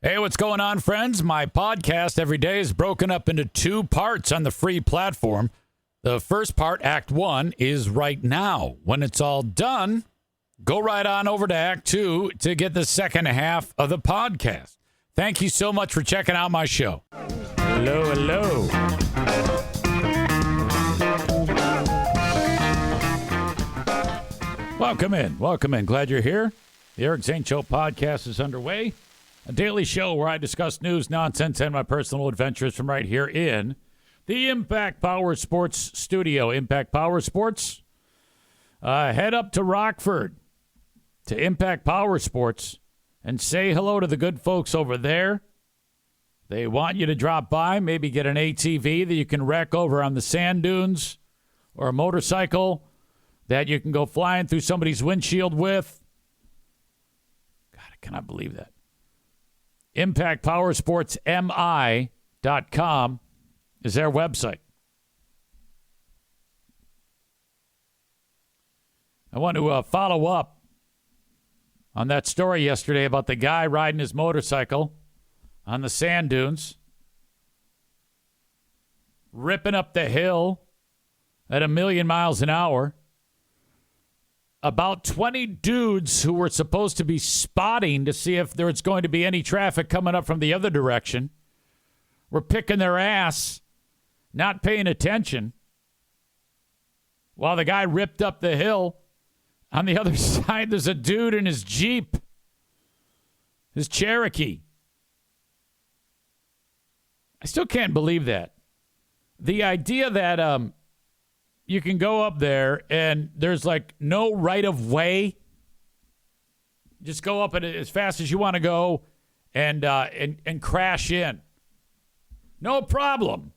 Hey, what's going on, friends? My podcast every day is broken up into two parts on the free platform. The first part, Act 1, is right now. When it's all done, go right on over to Act 2 to get the second half of the podcast. Thank you so much for checking out my show. Hello, hello. Welcome in. Welcome in. Glad you're here. The Eric Zane Show podcast is underway. A daily show where I discuss news, nonsense, and my personal adventures from right here in the Impact Power Sports studio. Impact Power Sports. Head up to Rockford to Impact Power Sports and say hello to the good folks over there. They want you to drop by, maybe get an ATV that you can wreck over on the sand dunes, or a motorcycle that you can go flying through somebody's windshield with. God, I cannot believe that. ImpactPowersportsMI.com is their website. I want to follow up on that story yesterday about the guy riding his motorcycle on the sand dunes, ripping up the hill at 1,000,000 miles an hour. About 20 dudes who were supposed to be spotting to see if there was going to be any traffic coming up from the other direction were picking their ass, not paying attention, while the guy ripped up the hill. On the other side, there's a dude in his Jeep, his Cherokee. I still can't believe that. The idea that you can go up there and there's like no right of way. Just go up as fast as you want to go and crash in. No problem.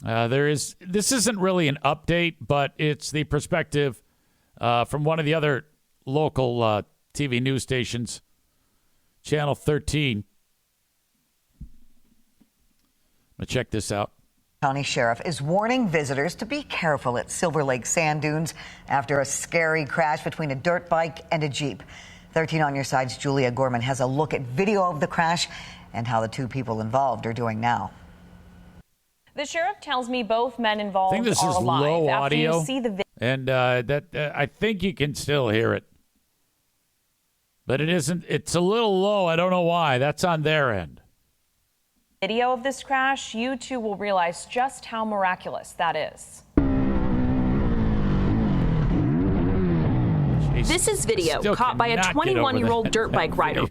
This isn't really an update, but it's the perspective from one of the other local TV news stations, Channel 13. I'm going to check this out. County Sheriff is warning visitors to be careful at Silver Lake sand dunes after a scary crash between a dirt bike and a Jeep. 13 on your side's Julia Gorman has a look at video of the crash and how the two people involved are doing now. The sheriff tells me both men involved I think this are is alive. low After audio, you see the and I think you can still hear it. But it isn't. It's a little low. I don't know why. That's on their end. video of this crash, you too will realize just how miraculous that is. Jeez. This is video Still caught by a cannot get over 21-year-old dirt bike rider.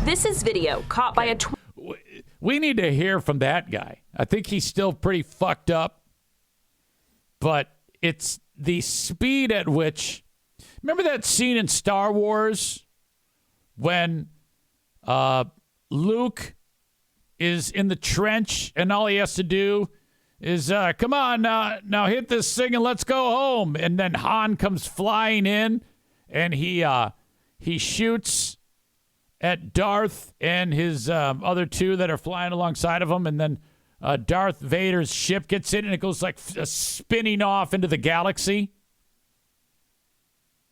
This is video caught by a... We need to hear from that guy. I think he's still pretty fucked up. But it's the speed at which... Remember that scene in Star Wars when Luke is in the trench and all he has to do is, come on, now hit this thing and let's go home. And then Han comes flying in and he shoots at Darth and his other two that are flying alongside of him. And then Darth Vader's ship gets in and it goes like spinning off into the galaxy.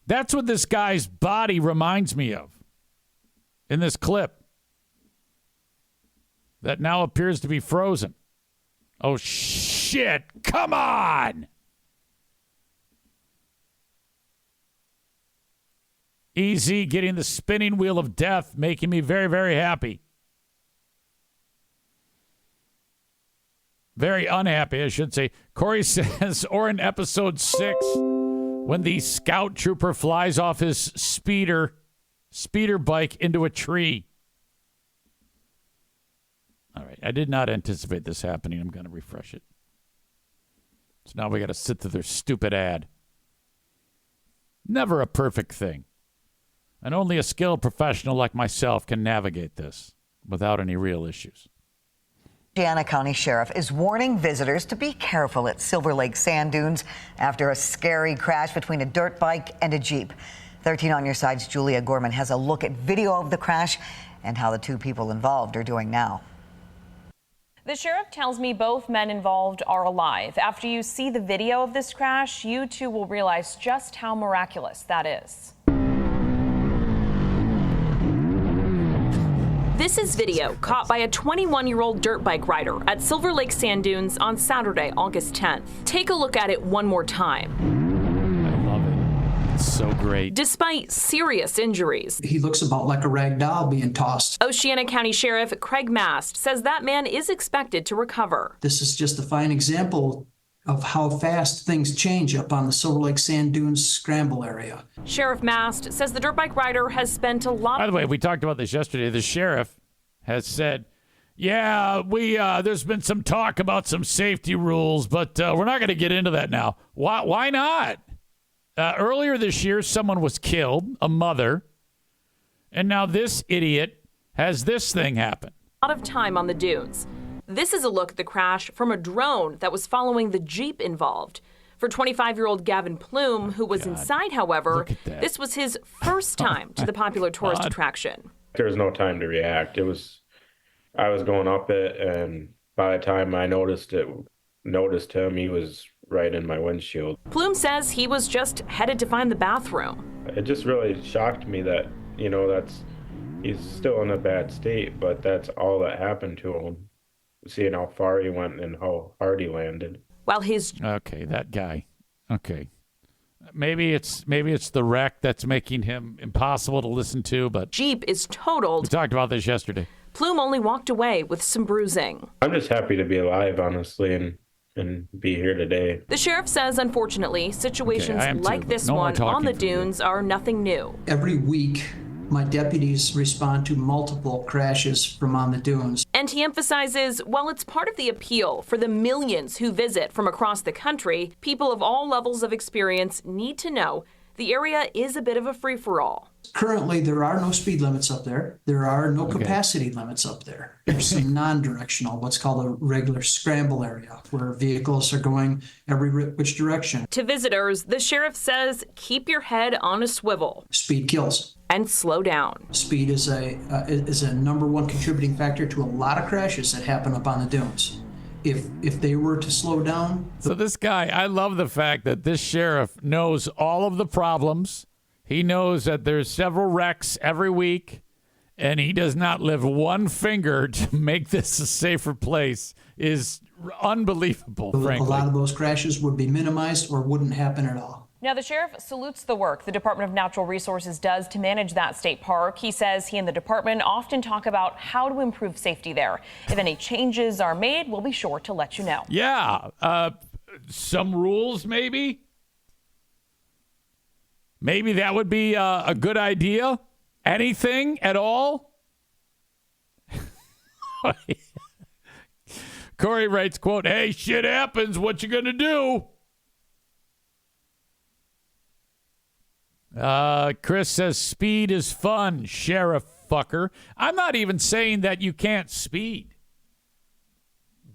That's what this guy's body reminds me of in this clip that now appears to be frozen. Oh, shit. Come on. EZ getting the spinning wheel of death, making me very, very happy. Very unhappy, I should say. Corey says, or in episode 6, when the scout trooper flies off his speeder bike into a tree. All right, I did not anticipate this happening. I'm going to refresh it. So now we got to sit through their stupid ad. Never a perfect thing. And only a skilled professional like myself can navigate this without any real issues. Indiana County Sheriff is warning visitors to be careful at Silver Lake sand dunes after a scary crash between a dirt bike and a Jeep. 13 on your side's Julia Gorman has a look at video of the crash and how the two people involved are doing now. The sheriff tells me both men involved are alive. After you see the video of this crash, you too will realize just how miraculous that is. This is video caught by a 21-year-old dirt bike rider at Silver Lake Sand Dunes on Saturday, August 10th. Take a look at it one more time. I love it. It's so great. Despite serious injuries, He looks about like a rag doll being tossed. Oceana County Sheriff Craig Mast says that man is expected to recover. This is just a fine example of how fast things change up on the Silver Lake Sand Dunes scramble area. Sheriff Mast says the dirt bike rider has spent a lot. By the way, we talked about this yesterday. The sheriff has said, yeah, there's been some talk about some safety rules, but we're not going to get into that now. Why not? Earlier this year, someone was killed, a mother, and now this idiot has this thing happen. A lot of time on the dunes. This is a look at the crash from a drone that was following the Jeep involved. For 25-year-old Gavin Plume, who was inside, however, this was his first time to the popular tourist attraction. There was no time to react. I was going up it, and by the time I noticed him, he was right in my windshield. Plume says he was just headed to find the bathroom. It just really shocked me that, he's still in a bad state, but that's all that happened to him. Seeing how far he went and how hard he landed. While his that guy. Okay. Maybe it's the wreck that's making him impossible to listen to, but Jeep is totaled. We talked about this yesterday. Plume only walked away with some bruising. I'm just happy to be alive, honestly, and be here today. The sheriff says, unfortunately, situations like this one on the dunes are nothing new. Every week, my deputies respond to multiple crashes from on the dunes. And he emphasizes, while it's part of the appeal for the millions who visit from across the country, people of all levels of experience need to know the area is a bit of a free-for-all. Currently, there are no speed limits up there. There are no capacity limits up there. There's some non-directional, what's called a regular scramble area, where vehicles are going every which direction. To visitors, the sheriff says, keep your head on a swivel. Speed kills. And slow down. Speed is a number one contributing factor to a lot of crashes that happen up on the dunes. If they were to slow down. So this guy, I love the fact that this sheriff knows all of the problems. He knows that there's several wrecks every week, and he does not lift one finger to make this a safer place. Is unbelievable, frankly. A lot of those crashes would be minimized or wouldn't happen at all. Now, the sheriff salutes the work the Department of Natural Resources does to manage that state park. He says he and the department often talk about how to improve safety there. If any changes are made, we'll be sure to let you know. Yeah. Some rules, maybe. Maybe that would be a good idea. Anything at all? Corey writes, quote, hey, shit happens. What you gonna do? Chris says speed is fun, sheriff fucker. I'm not even saying that you can't speed,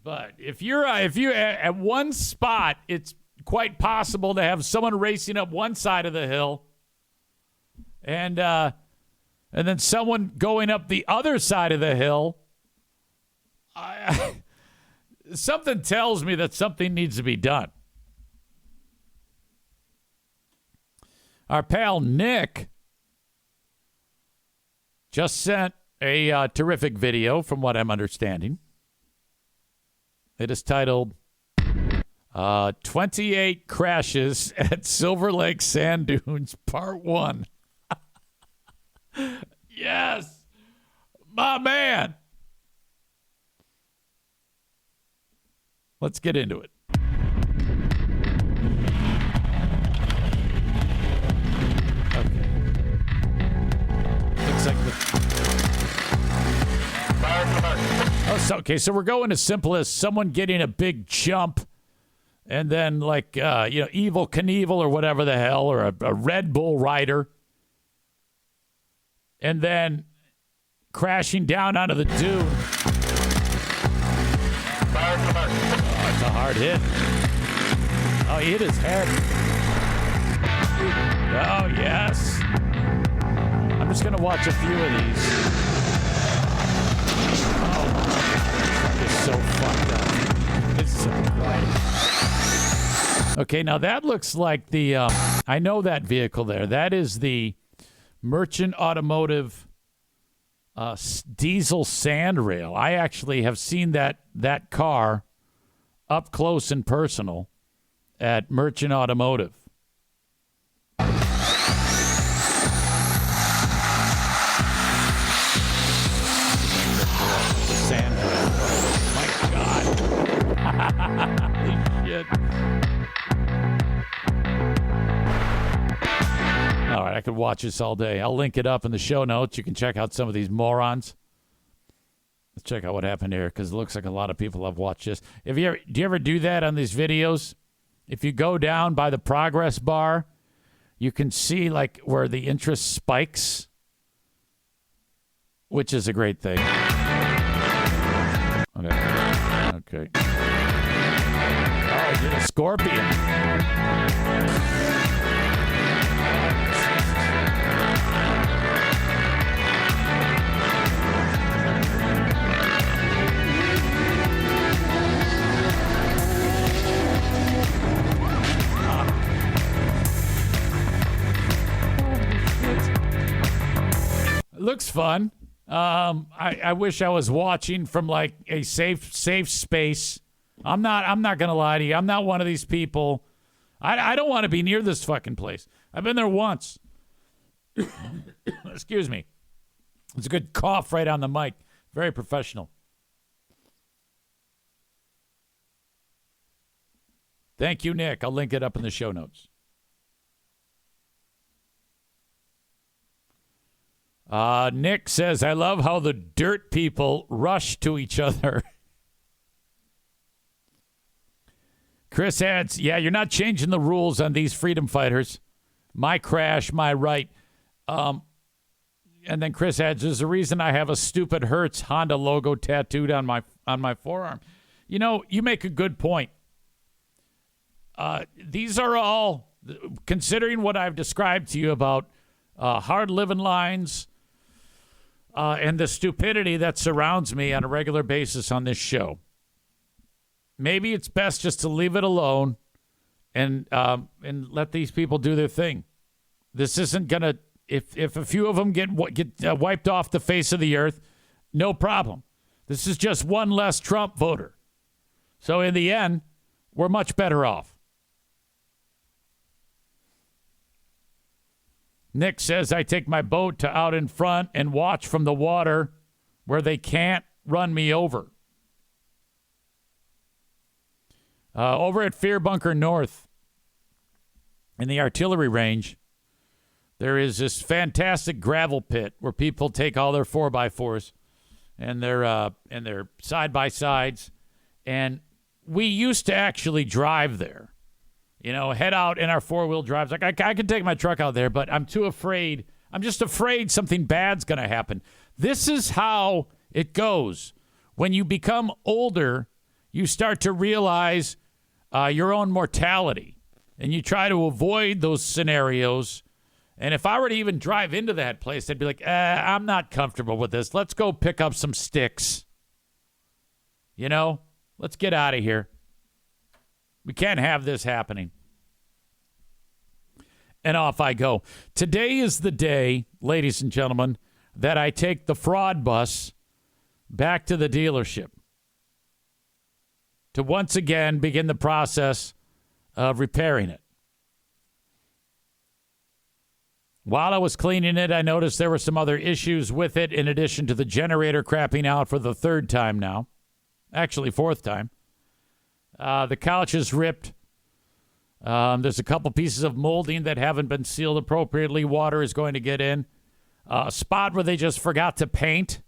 but if you're at one spot, it's quite possible to have someone racing up one side of the hill, and then someone going up the other side of the hill. Something tells me that something needs to be done. Our pal Nick just sent a terrific video, from what I'm understanding. It is titled 28 Crashes at Silver Lake Sand Dunes, Part 1. Yes, my man. Let's get into it. So we're going as simple as someone getting a big jump, and then Evil Knievel or whatever the hell, or a Red Bull rider, and then crashing down onto the dune. Oh, it's a hard hit. Oh, he hit his head. Oh, yes. I'm just going to watch a few of these. Oh, so fucked up. It's so quiet. Okay, now that looks like the, I know that vehicle there. That is the Merchant Automotive diesel sand rail. I actually have seen that car up close and personal at Merchant Automotive. The sand rail. Oh, my God. Holy shit. All right, I could watch this all day. I'll link it up in the show notes. You can check out some of these morons. Let's check out what happened here, because it looks like a lot of people have watched this. Do you ever do that on these videos? If you go down by the progress bar, you can see like where the interest spikes, which is a great thing. Okay. Oh, you did a scorpion. Looks fun. I wish I was watching from like a safe space. I'm not gonna lie to you. I'm not one of these people. I don't want to be near this fucking place. I've been there once. Excuse me. It's a good cough right on the mic. Very professional. Thank you, Nick. I'll link it up in the show notes. Nick says, I love how the dirt people rush to each other. Chris adds, yeah, you're not changing the rules on these freedom fighters. My crash, my right. And then Chris adds, there's a reason I have a stupid Hertz Honda logo tattooed on my forearm. You know, you make a good point. These are all, considering what I've described to you about hard living lines, and the stupidity that surrounds me on a regular basis on this show. Maybe it's best just to leave it alone and let these people do their thing. This isn't gonna. If a few of them get wiped off the face of the earth, no problem. This is just one less Trump voter. So in the end, we're much better off. Nick says, I take my boat to out in front and watch from the water where they can't run me over. Over at Fear Bunker North in the artillery range, there is this fantastic gravel pit where people take all their 4x4s and their side-by-sides. And we used to actually drive there. You know, head out in our four-wheel drives. Like, I can take my truck out there, but I'm too afraid. I'm just afraid something bad's going to happen. This is how it goes. When you become older, you start to realize your own mortality, and you try to avoid those scenarios. And if I were to even drive into that place, I'd be like, I'm not comfortable with this. Let's go pick up some sticks. You know, let's get out of here. We can't have this happening. And off I go. Today is the day, ladies and gentlemen, that I take the fraud bus back to the dealership to once again begin the process of repairing it. While I was cleaning it, I noticed there were some other issues with it in addition to the generator crapping out for the third time now. Actually, fourth time. The couch is ripped. There's a couple pieces of molding that haven't been sealed appropriately. Water is going to get in. A spot where they just forgot to paint.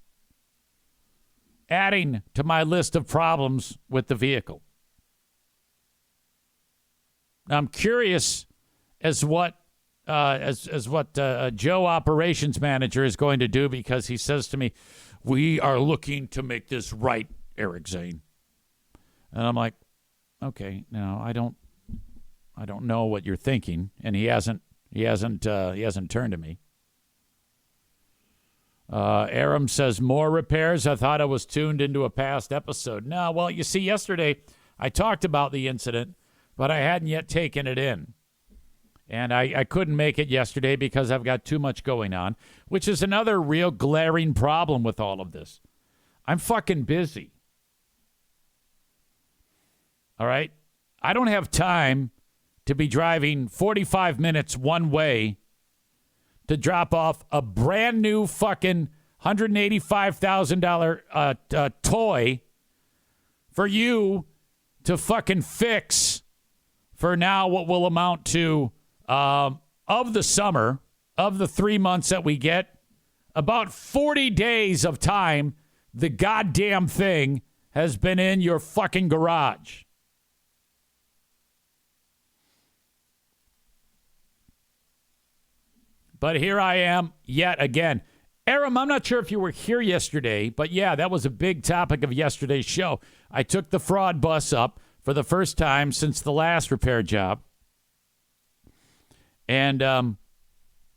Adding to my list of problems with the vehicle. Now, I'm curious as what Joe, operations manager, is going to do, because he says to me, "We are looking to make this right, Eric Zane." And I'm like, okay, no, I don't know what you're thinking, and he hasn't turned to me. Aram says, more repairs. I thought I was tuned into a past episode. No, well, you see, yesterday I talked about the incident, but I hadn't yet taken it in. And I couldn't make it yesterday because I've got too much going on, which is another real glaring problem with all of this. I'm fucking busy. All right? I don't have time to be driving 45 minutes one way to drop off a brand new fucking $185,000 toy for you to fucking fix for now what will amount to, of the summer, of the 3 months that we get, about 40 days of time the goddamn thing has been in your fucking garage. But here I am yet again. Aram, I'm not sure if you were here yesterday, but yeah, that was a big topic of yesterday's show. I took the fraud bus up for the first time since the last repair job. And,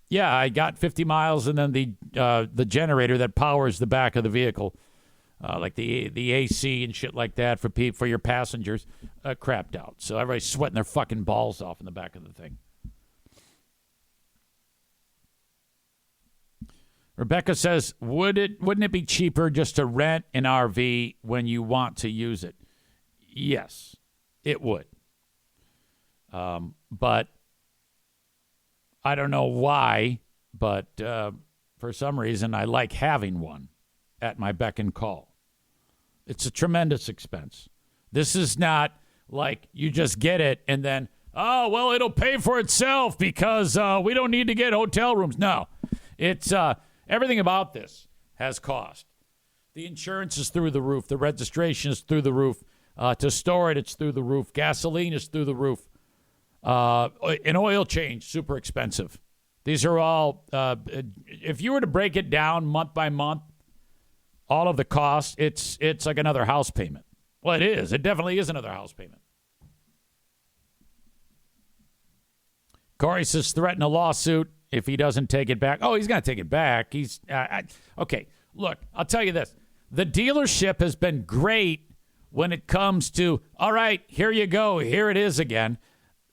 yeah, I got 50 miles, and then the generator that powers the back of the vehicle, like the AC and shit like that for your passengers, crapped out. So everybody's sweating their fucking balls off in the back of the thing. Rebecca says, wouldn't it be cheaper just to rent an RV when you want to use it? Yes, it would. But I don't know why, but for some reason I like having one at my beck and call. It's a tremendous expense. This is not like you just get it and then, oh, well, it'll pay for itself because we don't need to get hotel rooms. No, it's everything about this has cost. The insurance is through the roof. The registration is through the roof. To store it, it's through the roof. Gasoline is through the roof. An oil change, super expensive. These are all, if you were to break it down month by month, all of the costs, it's like another house payment. Well, it is. It definitely is another house payment. Corey says threaten a lawsuit if he doesn't take it back. Oh, he's going to take it back. He's okay. Look, I'll tell you this. The dealership has been great when it comes to, all right, here you go. Here it is again.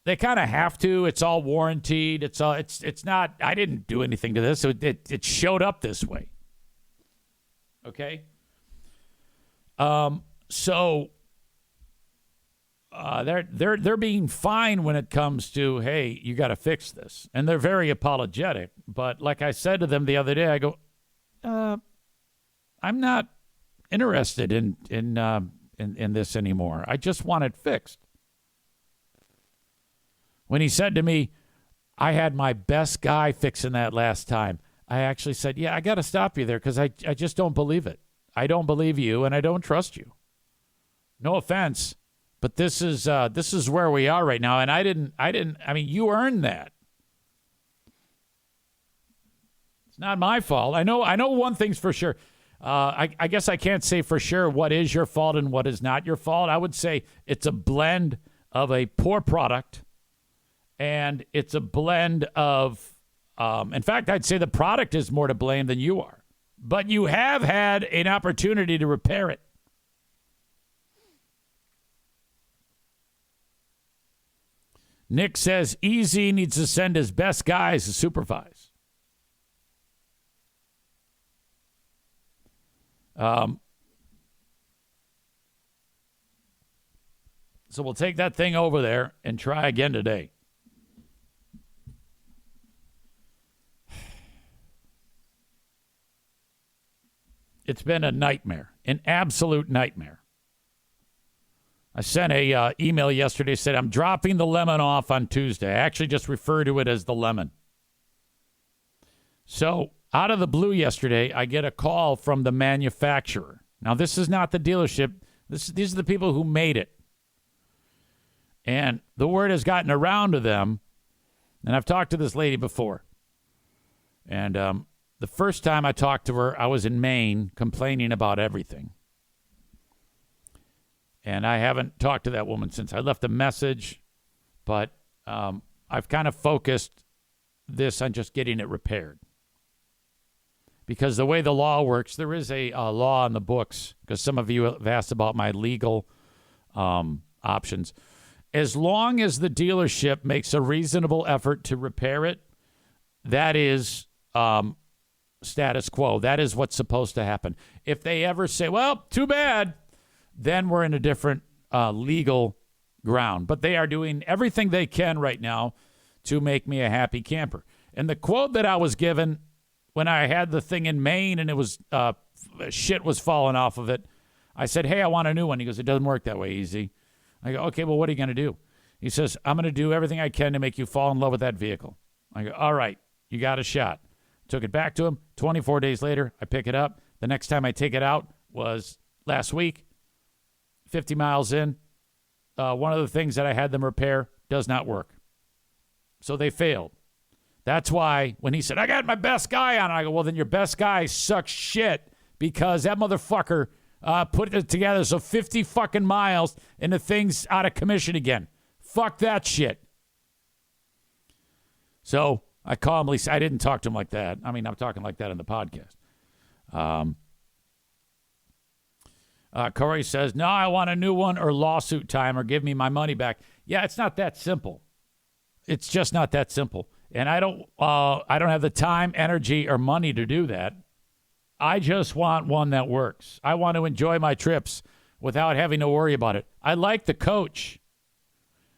They kind of have to. It's all warranted. It's not, I didn't do anything to this. It showed up this way. Okay? So they're being fine when it comes to, hey, you got to fix this. And they're very apologetic. But like I said to them the other day, I go, I'm not interested in this anymore. I just want it fixed. When he said to me, I had my best guy fixing that last time, I actually said, yeah, I got to stop you there because I just don't believe it. I don't believe you and I don't trust you. No offense, but this is where we are right now. And I mean, you earned that. It's not my fault. I know one thing's for sure. I guess I can't say for sure what is your fault and what is not your fault. I would say it's a blend of a poor product, and it's a blend of, in fact, I'd say the product is more to blame than you are. But you have had an opportunity to repair it. Nick says EZ needs to send his best guys to supervise. So we'll take that thing over there and try again today. It's been a nightmare, an absolute nightmare. I sent a email yesterday, said I'm dropping the lemon off on Tuesday. I actually just refer to it as the lemon. So out of the blue yesterday, I get a call from the manufacturer. Now, this is not the dealership. These are the people who made it. And the word has gotten around to them, and I've talked to this lady before. And the first time I talked to her, I was in Maine complaining about everything. And I haven't talked to that woman since. I left a message, but I've kind of focused this on just getting it repaired. because the way the law works, there is a law in the books, because some of you have asked about my legal options. As long as the dealership makes a reasonable effort to repair it, that is status quo. That is what's supposed to happen. If they ever say, well, too bad, then we're in a different legal ground. But they are doing everything they can right now to make me a happy camper. And the quote that I was given when I had the thing in Maine and it was shit was falling off of it, I said, hey, I want a new one. He goes, it doesn't work that way, Easy. I go, okay, well, what are you going to do? He says, I'm going to do everything I can to make you fall in love with that vehicle. I go, all right, you got a shot. Took it back to him. 24 days later, I pick it up. The next time I take it out was last week, 50 miles in. One of the things that I had them repair does not work. So they failed. That's why when he said, I got my best guy on it, I go, well, then your best guy sucks shit because that motherfucker put it together so 50 fucking miles and the thing's out of commission again. Fuck that shit. So I calmly, I didn't talk to him like that. I mean, I'm talking like that in the podcast. Corey says, no, I want a new one or lawsuit time or give me my money back. Yeah, it's not that simple. It's just not that simple. And I don't have the time, energy, or money to do that. I just want one that works. I want to enjoy my trips without having to worry about it. I like the coach.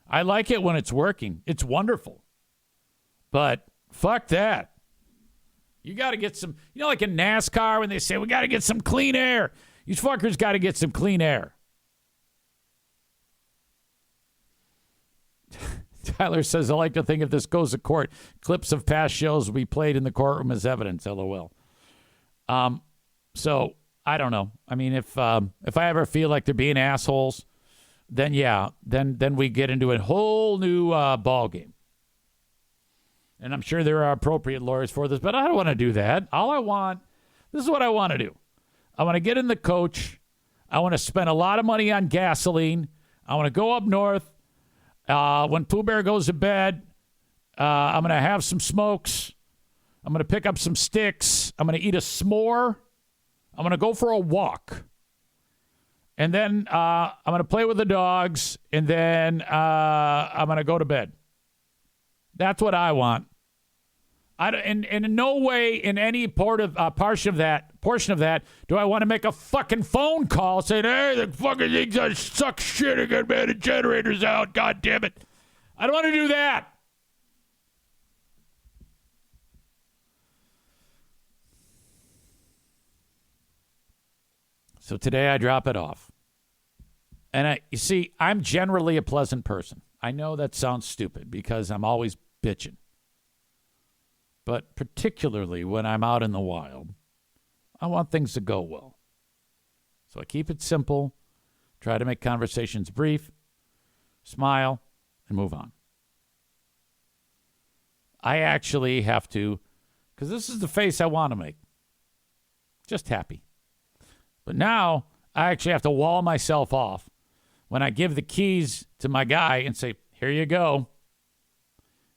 I like it when it's working. It's wonderful. But fuck that. You got to get some, like in NASCAR when they say, we got to get some clean air. These fuckers got to get some clean air. Tyler says, I like to think if this goes to court, clips of past shows will be played in the courtroom as evidence, LOL. So I don't know. I mean, if I ever feel like they're being assholes, then yeah, then we get into a whole new ball game. And I'm sure there are appropriate lawyers for this, but I don't want to do that. This is what I want to do. I want to get in the coach. I want to spend a lot of money on gasoline. I want to go up north. When Pooh Bear goes to bed, I'm going to have some smokes. I'm going to pick up some sticks. I'm going to eat a s'more. I'm going to go for a walk. And then I'm going to play with the dogs. And then I'm going to go to bed. That's what I want. And in no way, in any portion of that, do I want to make a fucking phone call saying, hey, the fucking things suck shit again, man. The generator's out. God damn it. I don't want to do that. So today I drop it off. And you see, I'm generally a pleasant person. I know that sounds stupid because I'm always bitching. But particularly when I'm out in the wild, I want things to go well. So I keep it simple, try to make conversations brief, smile, and move on. I actually have to, because this is the face I want to make. Just happy. But now I actually have to wall myself off when I give the keys to my guy and say, here you go.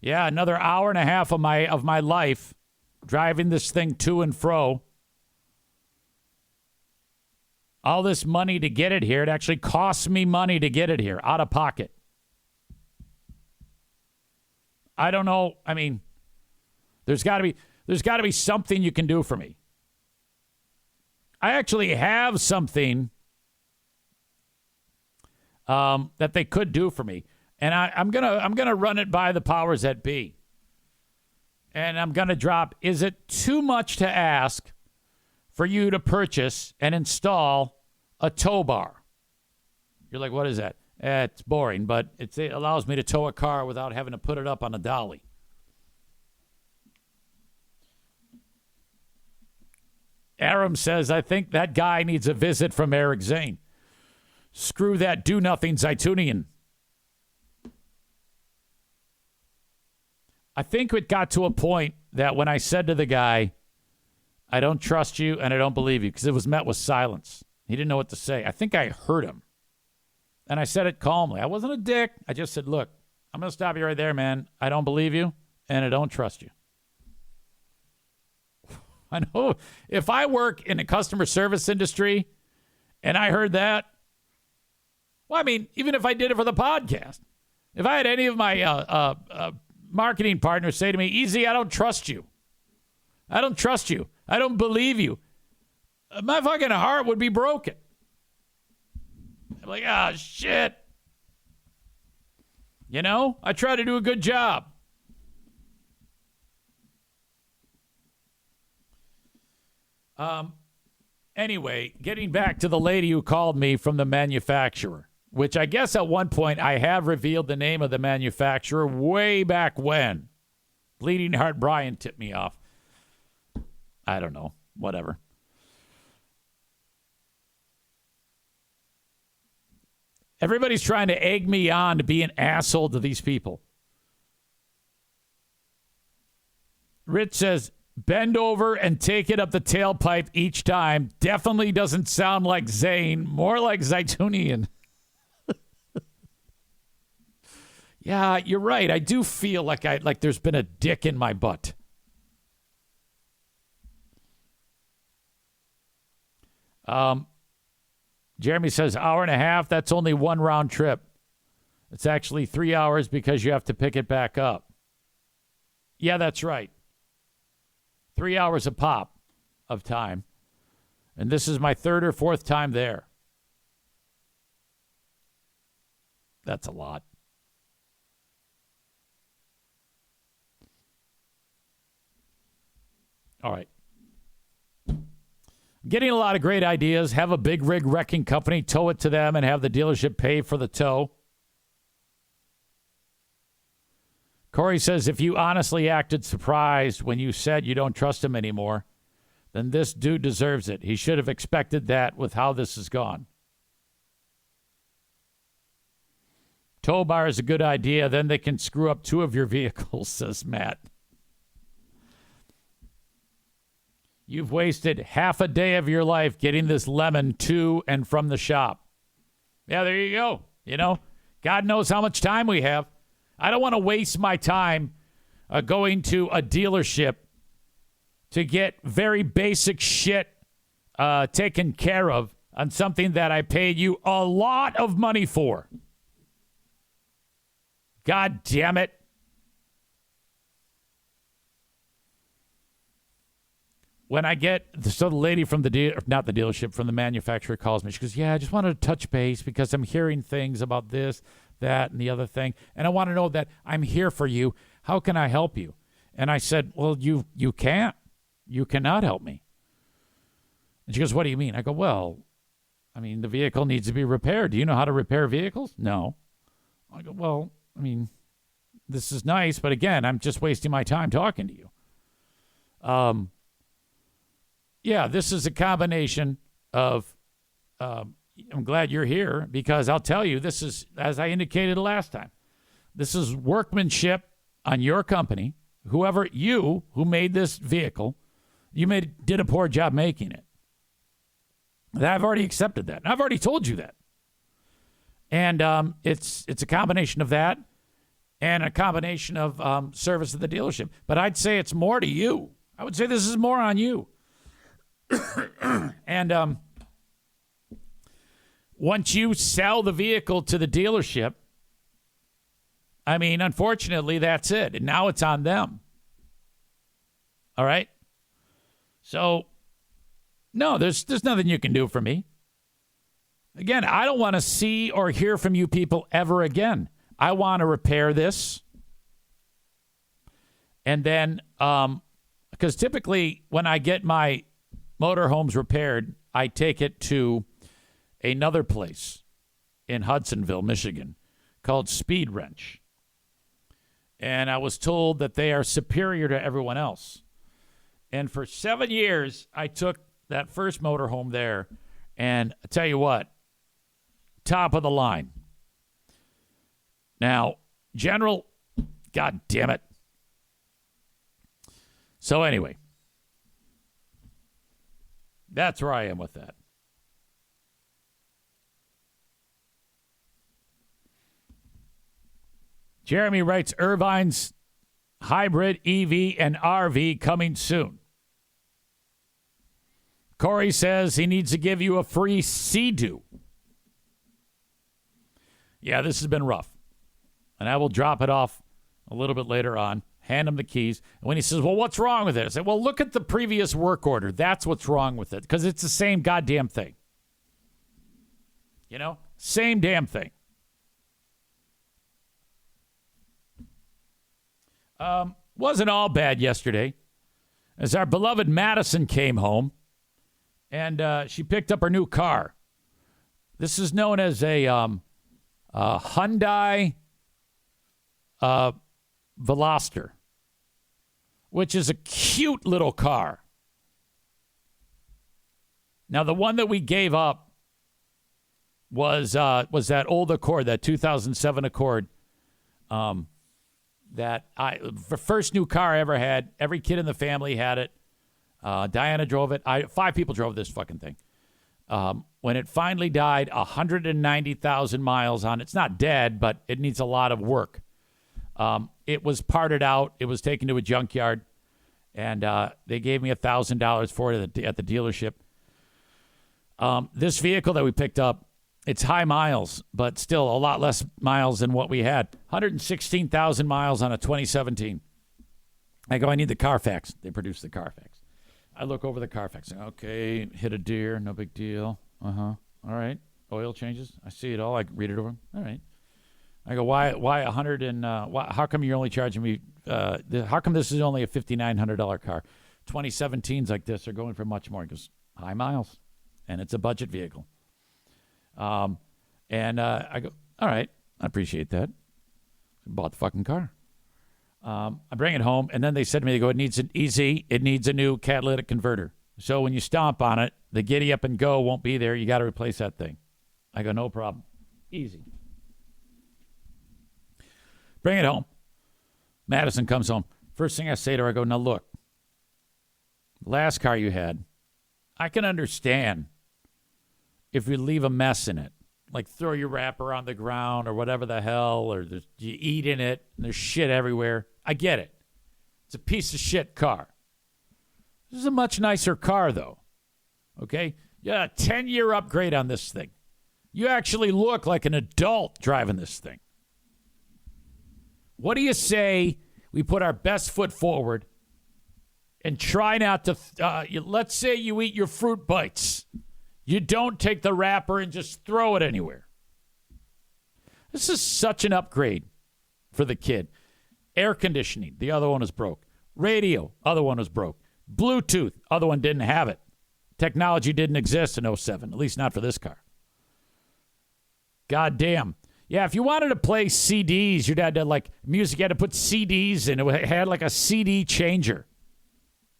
Yeah, another hour and a half of my life driving this thing to and fro. All this money to get it here. It actually costs me money to get it here, out of pocket. I don't know. I mean, there's got to be something you can do for me. I actually have something that they could do for me. And I'm gonna run it by the powers that be. And I'm gonna drop, is it too much to ask for you to purchase and install a tow bar? You're like, what is that? It's boring, but it allows me to tow a car without having to put it up on a dolly. Aram says, I think that guy needs a visit from Eric Zane. Screw that do-nothing Zaitunian. I think it got to a point that when I said to the guy, I don't trust you and I don't believe you, because it was met with silence. He didn't know what to say. I think I hurt him. And I said it calmly. I wasn't a dick. I just said, look, I'm going to stop you right there, man. I don't believe you and I don't trust you. I know if I work in a customer service industry and I heard that, well, I mean, even if I did it for the podcast, if I had any of my marketing partners say to me, Easy, I don't trust you. I don't trust you. I don't believe you. My fucking heart would be broken. I'm like, ah, shit. You know, I try to do a good job. Anyway, getting back to the lady who called me from the manufacturer, which I guess at one point I have revealed the name of the manufacturer way back when. Bleeding Heart Brian tipped me off. I don't know. Whatever. Everybody's trying to egg me on to be an asshole to these people. Rich says, bend over and take it up the tailpipe each time. Definitely doesn't sound like Zane. More like Zaitunian. Yeah, you're right. I do feel like there's been a dick in my butt. Jeremy says, hour and a half. That's only one round trip. It's actually 3 hours because you have to pick it back up. Yeah, that's right. 3 hours a pop of time. And this is my third or fourth time there. That's a lot. All right. Getting a lot of great ideas. Have a big rig wrecking company, tow it to them, and have the dealership pay for the tow. Corey says, if you honestly acted surprised when you said you don't trust him anymore, then this dude deserves it. He should have expected that with how this has gone. Tow bar is a good idea. Then they can screw up two of your vehicles, says Matt. You've wasted half a day of your life getting this lemon to and from the shop. Yeah, there you go. You know, God knows how much time we have. I don't want to waste my time going to a dealership to get very basic shit taken care of on something that I paid you a lot of money for. God damn it. When I get, so the lady from not the dealership, from the manufacturer calls me. She goes, yeah, I just wanted to touch base because I'm hearing things about this, that, and the other thing. And I want to know that I'm here for you. How can I help you? And I said, well, you can't. You cannot help me. And she goes, what do you mean? I go, well, I mean, the vehicle needs to be repaired. Do you know how to repair vehicles? No. I go, well, I mean, this is nice, but again, I'm just wasting my time talking to you. Yeah, this is a combination of, I'm glad you're here because I'll tell you, this is, as I indicated last time, this is workmanship on your company. Whoever who made this vehicle, did a poor job making it. I've already accepted that. And I've already told you that. And it's a combination of that and a combination of service at the dealership. But I'd say it's more to you. I would say this is more on you. And once you sell the vehicle to the dealership, I mean, unfortunately, that's it. And now it's on them. All right? So, no, there's nothing you can do for me. Again, I don't want to see or hear from you people ever again. I want to repair this. And then, because typically when I get my motorhomes repaired, I take it to another place in Hudsonville, Michigan, called Speed Wrench. And I was told that they are superior to everyone else. And for 7 years, I took that first motorhome there, and I tell you what, top of the line. Now, General, God damn it. So anyway, that's where I am with that. Jeremy writes, Irvine's hybrid EV and RV coming soon. Corey says he needs to give you a free Sea-Doo. Yeah, this has been rough. And I will drop it off a little bit later on, hand him the keys. And when he says, well, what's wrong with it? I say, well, look at the previous work order. That's what's wrong with it, because it's the same goddamn thing. You know? Same damn thing. Wasn't all bad yesterday, as our beloved Madison came home, and she picked up her new car. This is known as a Hyundai Veloster, which is a cute little car. Now, the one that we gave up was that old Accord, that 2007 Accord. The first new car I ever had. Every kid in the family had it. Diana drove it. 5 people drove this fucking thing. When it finally died, 190,000 miles on it. It's not dead, but it needs a lot of work. It was parted out. It was taken to a junkyard, and they gave me $1,000 for it at the dealership. This vehicle that we picked up, it's high miles, but still a lot less miles than what we had. 116,000 miles on a 2017. I go, I need the Carfax. They produce the Carfax. I look over the Carfax. Okay, hit a deer, no big deal. All right, oil changes. I see it all. I read it over. All right. I go, why 100 and how come you're only charging me? How come this is only a $5,900 car? 2017s like this are going for much more. He goes, high miles, and it's a budget vehicle. I go, all right, I appreciate that. Bought the fucking car. I bring it home, and then they said to me, they go, it needs a new catalytic converter. So when you stomp on it, the giddy up and go won't be there. You got to replace that thing. I go, no problem. Easy. Bring it home. Madison comes home. First thing I say to her, I go, now look, last car you had, I can understand if you leave a mess in it, like throw your wrapper on the ground or whatever the hell, or you eat in it and there's shit everywhere. I get it. It's a piece of shit car. This is a much nicer car, though. Okay? Yeah, a 10-year upgrade on this thing. You actually look like an adult driving this thing. What do you say we put our best foot forward and try not to, let's say you eat your fruit bites. You don't take the wrapper and just throw it anywhere. This is such an upgrade for the kid. Air conditioning, the other one is broke. Radio, other one was broke. Bluetooth, other one didn't have it. Technology didn't exist in 07, at least not for this car. God damn. Yeah, if you wanted to play CDs, your dad did like music, you had to put CDs in. It had like a CD changer.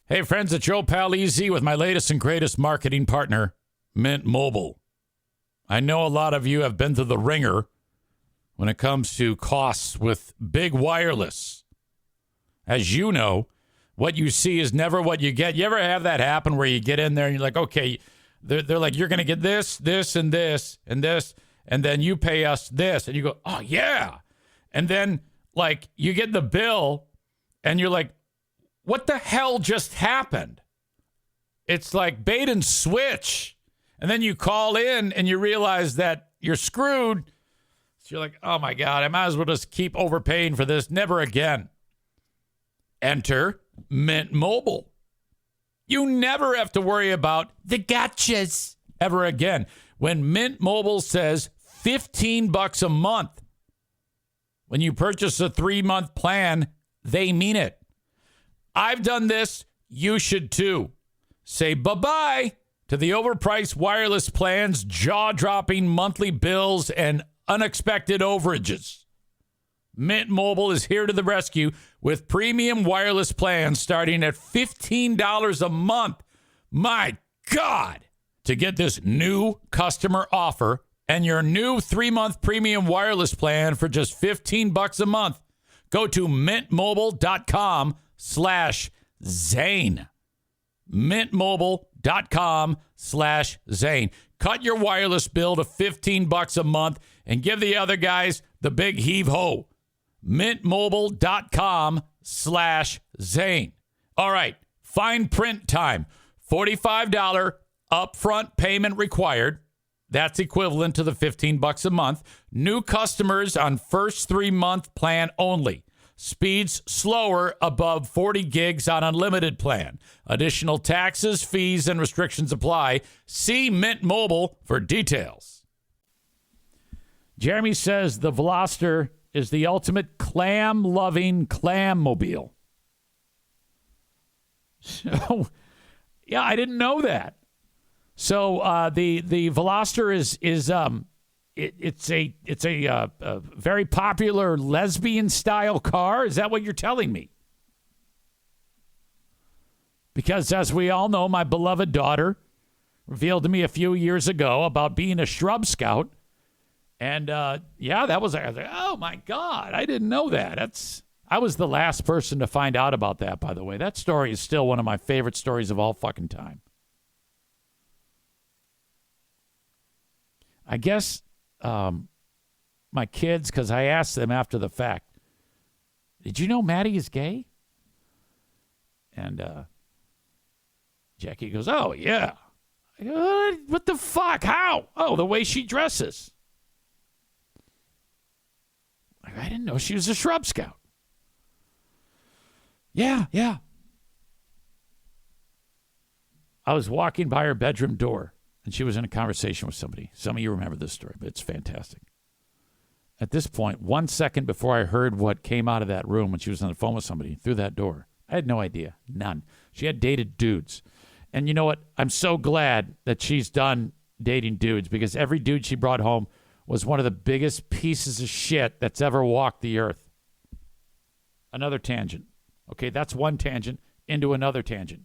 Hey, friends, it's Joe Pal Easy with my latest and greatest marketing partner, Mint Mobile. I know a lot of you have been through the ringer when it comes to costs with big wireless. As you know, what you see is never what you get. You ever have that happen where you get in there and you're like, okay, they're like, you're going to get this, this, and this, and this, and then you pay us this. And you go, oh, yeah. And then, like, you get the bill and you're like, what the hell just happened? It's like bait and switch. And then you call in and you realize that you're screwed. So you're like, oh, my God, I might as well just keep overpaying for this. Never again. Enter Mint Mobile. You never have to worry about the gotchas ever again. When Mint Mobile says $15 a month, when you purchase a 3-month plan, they mean it. I've done this. You should too. Say bye-bye to the overpriced wireless plans, jaw-dropping monthly bills, and unexpected overages. Mint Mobile is here to the rescue with premium wireless plans starting at $15 a month. My God! To get this new customer offer and your new 3-month premium wireless plan for just $15 a month, go to mintmobile.com/Zane. mintmobile.com/Zane. Cut your wireless bill to $15 a month and give the other guys the big heave-ho. mintmobile.com/Zane. All right, fine print time. $45 Upfront payment required. That's equivalent to the $15 a month. New customers on first 3-month plan only. Speeds slower above 40 gigs on unlimited plan. Additional taxes, fees, and restrictions apply. See Mint Mobile for details. Jeremy says the Veloster is the ultimate clam-loving clam-mobile. So, yeah, I didn't know that. So the Veloster is it's a very popular lesbian style car. Is that what you're telling me? Because as we all know, my beloved daughter revealed to me a few years ago about being a Shrub Scout. And yeah, I was like, oh my God, I didn't know that. I was the last person to find out about that, by the way. That story is still one of my favorite stories of all fucking time. I guess my kids, because I asked them after the fact, did you know Maddie is gay? And Jackie goes, oh, yeah. I go, what the fuck? How? Oh, the way she dresses. I didn't know she was a Shrub Scout. Yeah. I was walking by her bedroom door, and she was in a conversation with somebody. Some of you remember this story, but it's fantastic. At this point, 1 second before I heard what came out of that room when she was on the phone with somebody through that door, I had no idea. None. She had dated dudes. And you know what? I'm so glad that she's done dating dudes, because every dude she brought home was one of the biggest pieces of shit that's ever walked the earth. Another tangent. Okay, that's one tangent into another tangent.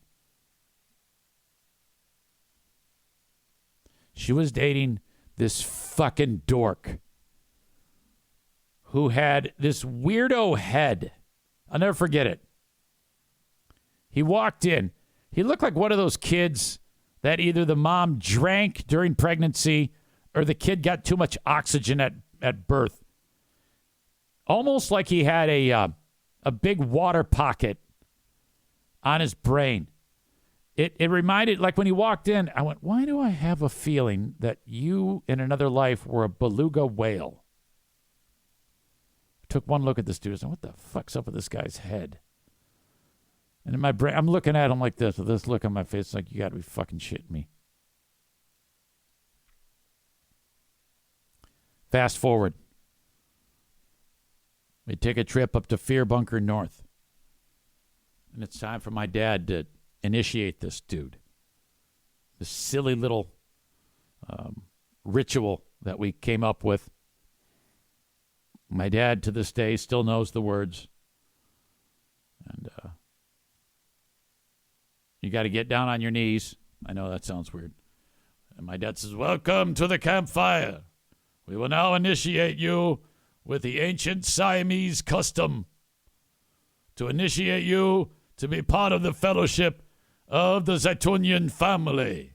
She was dating this fucking dork who had this weirdo head. I'll never forget it. He walked in. He looked like one of those kids that either the mom drank during pregnancy or the kid got too much oxygen at birth. Almost like he had a big water pocket on his brain. It reminded, like when he walked in, I went, why do I have a feeling that you in another life were a beluga whale? I took one look at this dude and said, what the fuck's up with this guy's head? And in my brain, I'm looking at him like this, with this look on my face, like, you got to be fucking shitting me. Fast forward. We take a trip up to Fear Bunker North. And it's time for my dad to initiate this dude. This silly little ritual that we came up with. My dad, to this day, still knows the words. And you got to get down on your knees. I know that sounds weird. And my dad says, welcome to the campfire. We will now initiate you with the ancient Siamese custom to initiate you to be part of the fellowship of the Zaitunian family.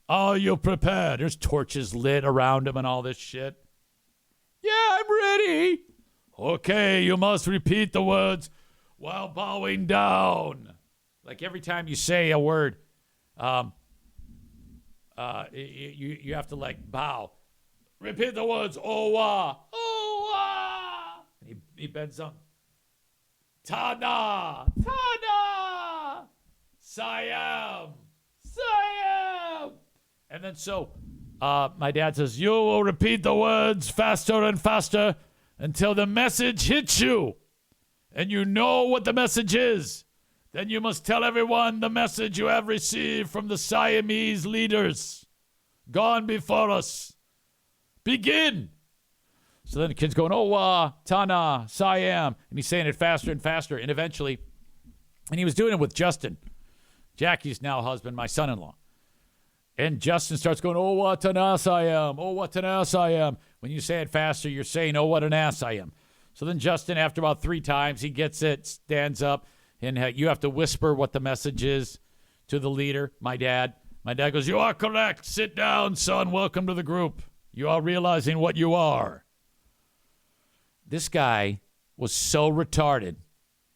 Are you prepared? There's torches lit around him and all this shit. Yeah, I'm ready. Okay, you must repeat the words while bowing down. Like every time you say a word, you have to like bow. Repeat the words, Owa, Owa. And he bends down. Tana, Tana, Siam, Siam. And then so my dad says, you will repeat the words faster and faster until the message hits you. And you know what the message is. Then you must tell everyone the message you have received from the Siamese leaders gone before us. Begin. So then the kid's going, Owa, Tana, Siam. And he's saying it faster and faster. And eventually, and he was doing it with Justin, Jackie's now husband, my son-in-law. And Justin starts going, Owa, Tana, Siam. Owa, Tana, Siam. When you say it faster, you're saying, oh, what an ass I am. So then Justin, after about 3 times, he gets it, stands up, and you have to whisper what the message is to the leader, my dad. My dad goes, you are correct. Sit down, son. Welcome to the group. You are realizing what you are. This guy was so retarded.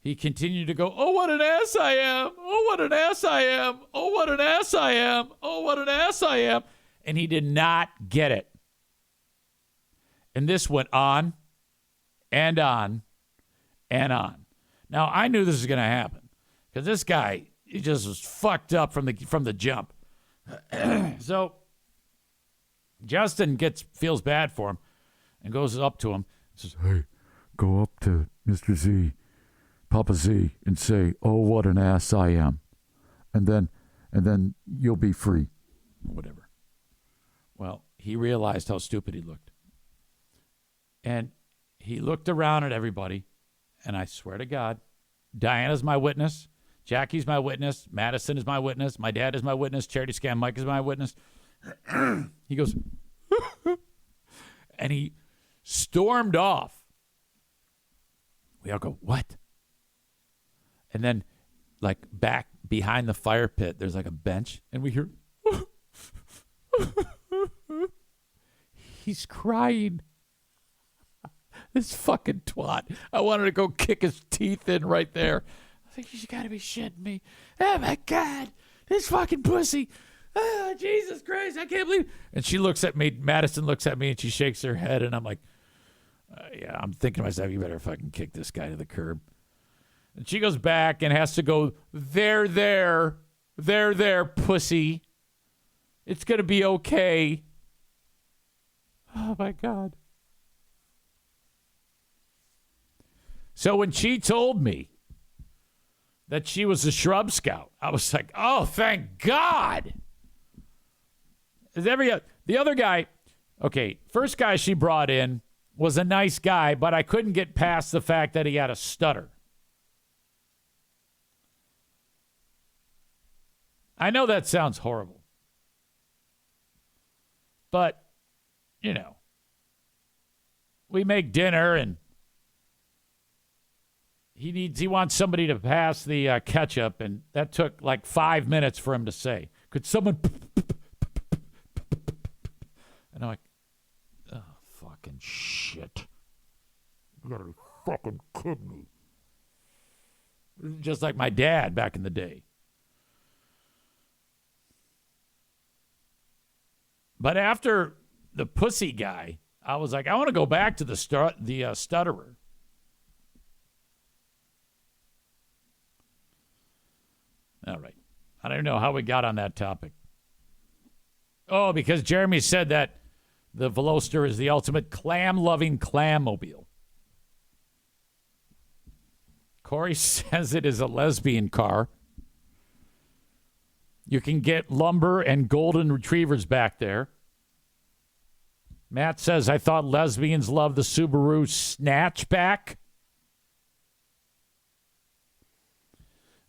he continued to go, oh, what an ass I am. Oh, what an ass I am. Oh, what an ass I am. Oh, what an ass I am. And he did not get it. And this went on and on and on. Now, I knew this was going to happen because this guy, he just was fucked up from the jump. So Justin feels bad for him and goes up to him and says, hey, go up to Mr. Z, Papa Z, and say, oh, what an ass I am. And then you'll be free. Whatever. Well, he realized how stupid he looked. And he looked around at everybody, and I swear to God, Diana's my witness, Jackie's my witness, Madison is my witness, my dad is my witness, Charity Scam Mike is my witness. He goes, and he stormed off. We all go, what? And then, like, back behind the fire pit, there's like a bench, and we hear, he's crying. This fucking twat. I wanted to go kick his teeth in right there. I think you got to be shitting me. Oh, my God. This fucking pussy. Oh, Jesus Christ. I can't believe it. And she looks at me. Madison looks at me, and she shakes her head, and I'm like, yeah, I'm thinking to myself, you better fucking kick this guy to the curb. And she goes back and has to go, there, pussy. It's going to be okay. Oh, my God. So when she told me that she was a Shrub Scout, I was like, oh, thank God. The other guy, okay, first guy she brought in was a nice guy, but I couldn't get past the fact that he had a stutter. I know that sounds horrible. But, you know, we make dinner and he wants somebody to pass the ketchup, and that took like 5 minutes for him to say, could someone... And I'm like, oh, fucking shit. You gotta be fucking kidding me. Just like my dad back in the day. But after the pussy guy, I was like, I want to go back to the stutterer. All right. I don't even know how we got on that topic. Oh, because Jeremy said that the Veloster is the ultimate clam-loving clam-mobile. Corey says it is a lesbian car. You can get lumber and golden retrievers back there. Matt says, I thought lesbians love the Subaru Snatchback.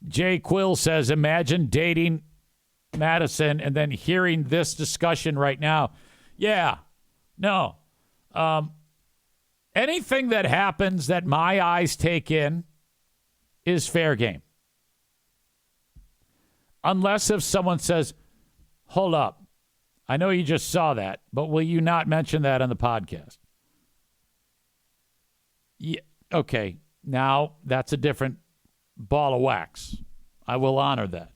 Jay Quill says, imagine dating Madison and then hearing this discussion right now. Yeah, no. Anything that happens that my eyes take in is fair game. Unless if someone says, hold up, I know you just saw that, but will you not mention that on the podcast? Yeah, okay, now that's a different ball of wax. I will honor that.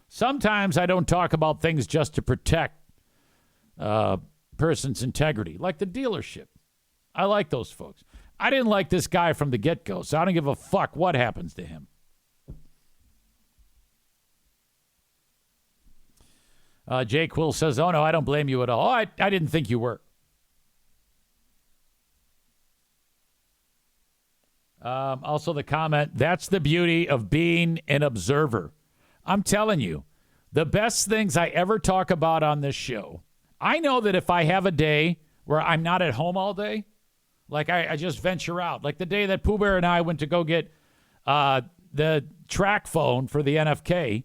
Sometimes I don't talk about things just to protect person's integrity, like the dealership. I like those folks. I didn't like this guy from the get-go, so I don't give a fuck what happens to him. Jay Quill says, oh, no, I don't blame you at all. Oh, I didn't think you were. Also the comment, that's the beauty of being an observer. I'm telling you, the best things I ever talk about on this show, I know that if I have a day where I'm not at home all day, like I just venture out, like the day that Pooh Bear and I went to go get the track phone for the NFK,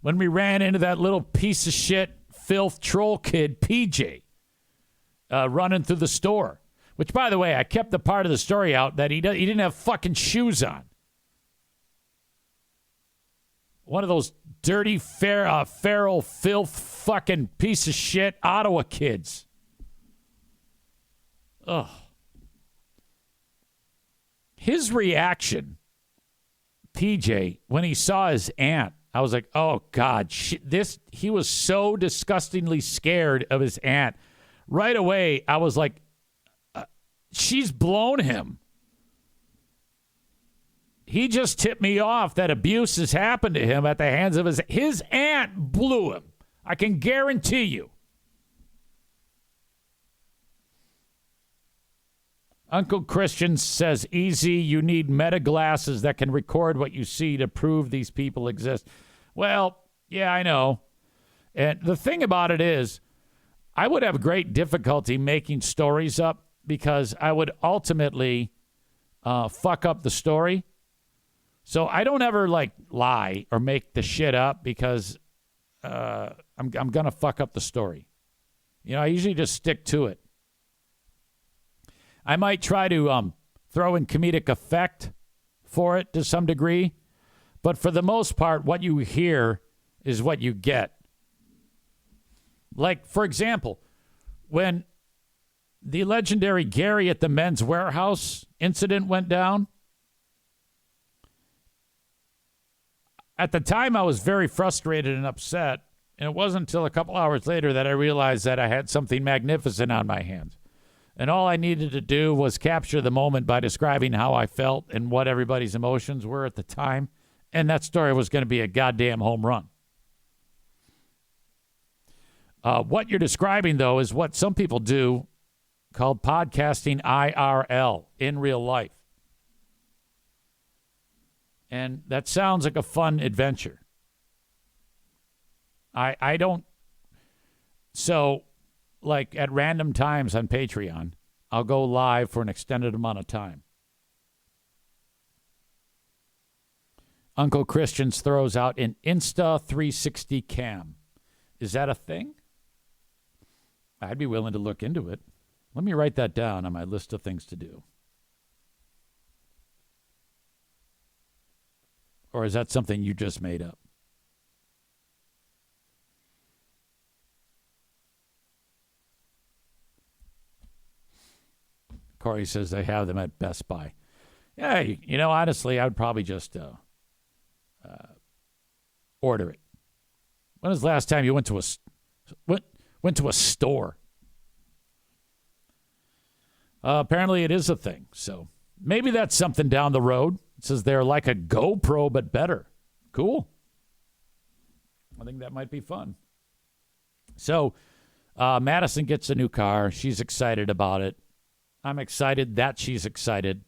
when we ran into that little piece of shit filth troll kid, PJ, running through the store. Which, by the way, I kept the part of the story out that he didn't have fucking shoes on. One of those dirty, feral, filth, fucking piece of shit Ottawa kids. Ugh. His reaction TJ, when he saw his aunt, I was like, oh, God, he was so disgustingly scared of his aunt. Right away, I was like, she's blown him. He just tipped me off that abuse has happened to him at the hands of his aunt blew him. I can guarantee you. Uncle Christian says, easy, you need meta glasses that can record what you see to prove these people exist. Well, yeah, I know. And the thing about it is, I would have great difficulty making stories up because I would ultimately fuck up the story. So I don't ever lie or make the shit up because I'm going to fuck up the story. I usually just stick to it. I might try to throw in comedic effect for it to some degree. But for the most part, what you hear is what you get. Like, for example, when the legendary Gary at the Men's Warehouse incident went down, at the time I was very frustrated and upset. And it wasn't until a couple hours later that I realized that I had something magnificent on my hands. And all I needed to do was capture the moment by describing how I felt and what everybody's emotions were at the time. And that story was going to be a goddamn home run. What you're describing, though, is what some people do called podcasting IRL, in real life. And that sounds like a fun adventure. I don't... So... Like at random times on Patreon, I'll go live for an extended amount of time. Uncle Christians throws out an Insta 360 cam. Is that a thing? I'd be willing to look into it. Let me write that down on my list of things to do. Or is that something you just made up? Corey says they have them at Best Buy. Yeah, honestly, I would probably just order it. When was the last time you went to a store? Apparently, it is a thing. So maybe that's something down the road. It says they're like a GoPro but better. Cool. I think that might be fun. So Madison gets a new car. She's excited about it. I'm excited that she's excited.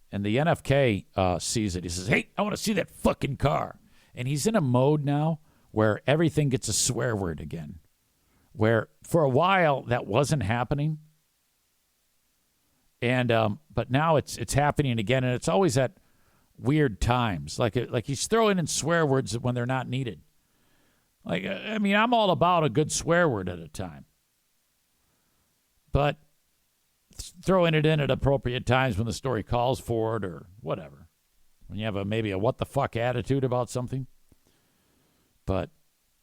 And the NFK sees it. He says, hey, I want to see that fucking car. And he's in a mode now where everything gets a swear word again. Where for a while that wasn't happening. And but now it's happening again. And it's always at weird times. Like he's throwing in swear words when they're not needed. I'm all about a good swear word at a time. But throwing it in at appropriate times when the story calls for it or whatever. When you have maybe a what the fuck attitude about something. But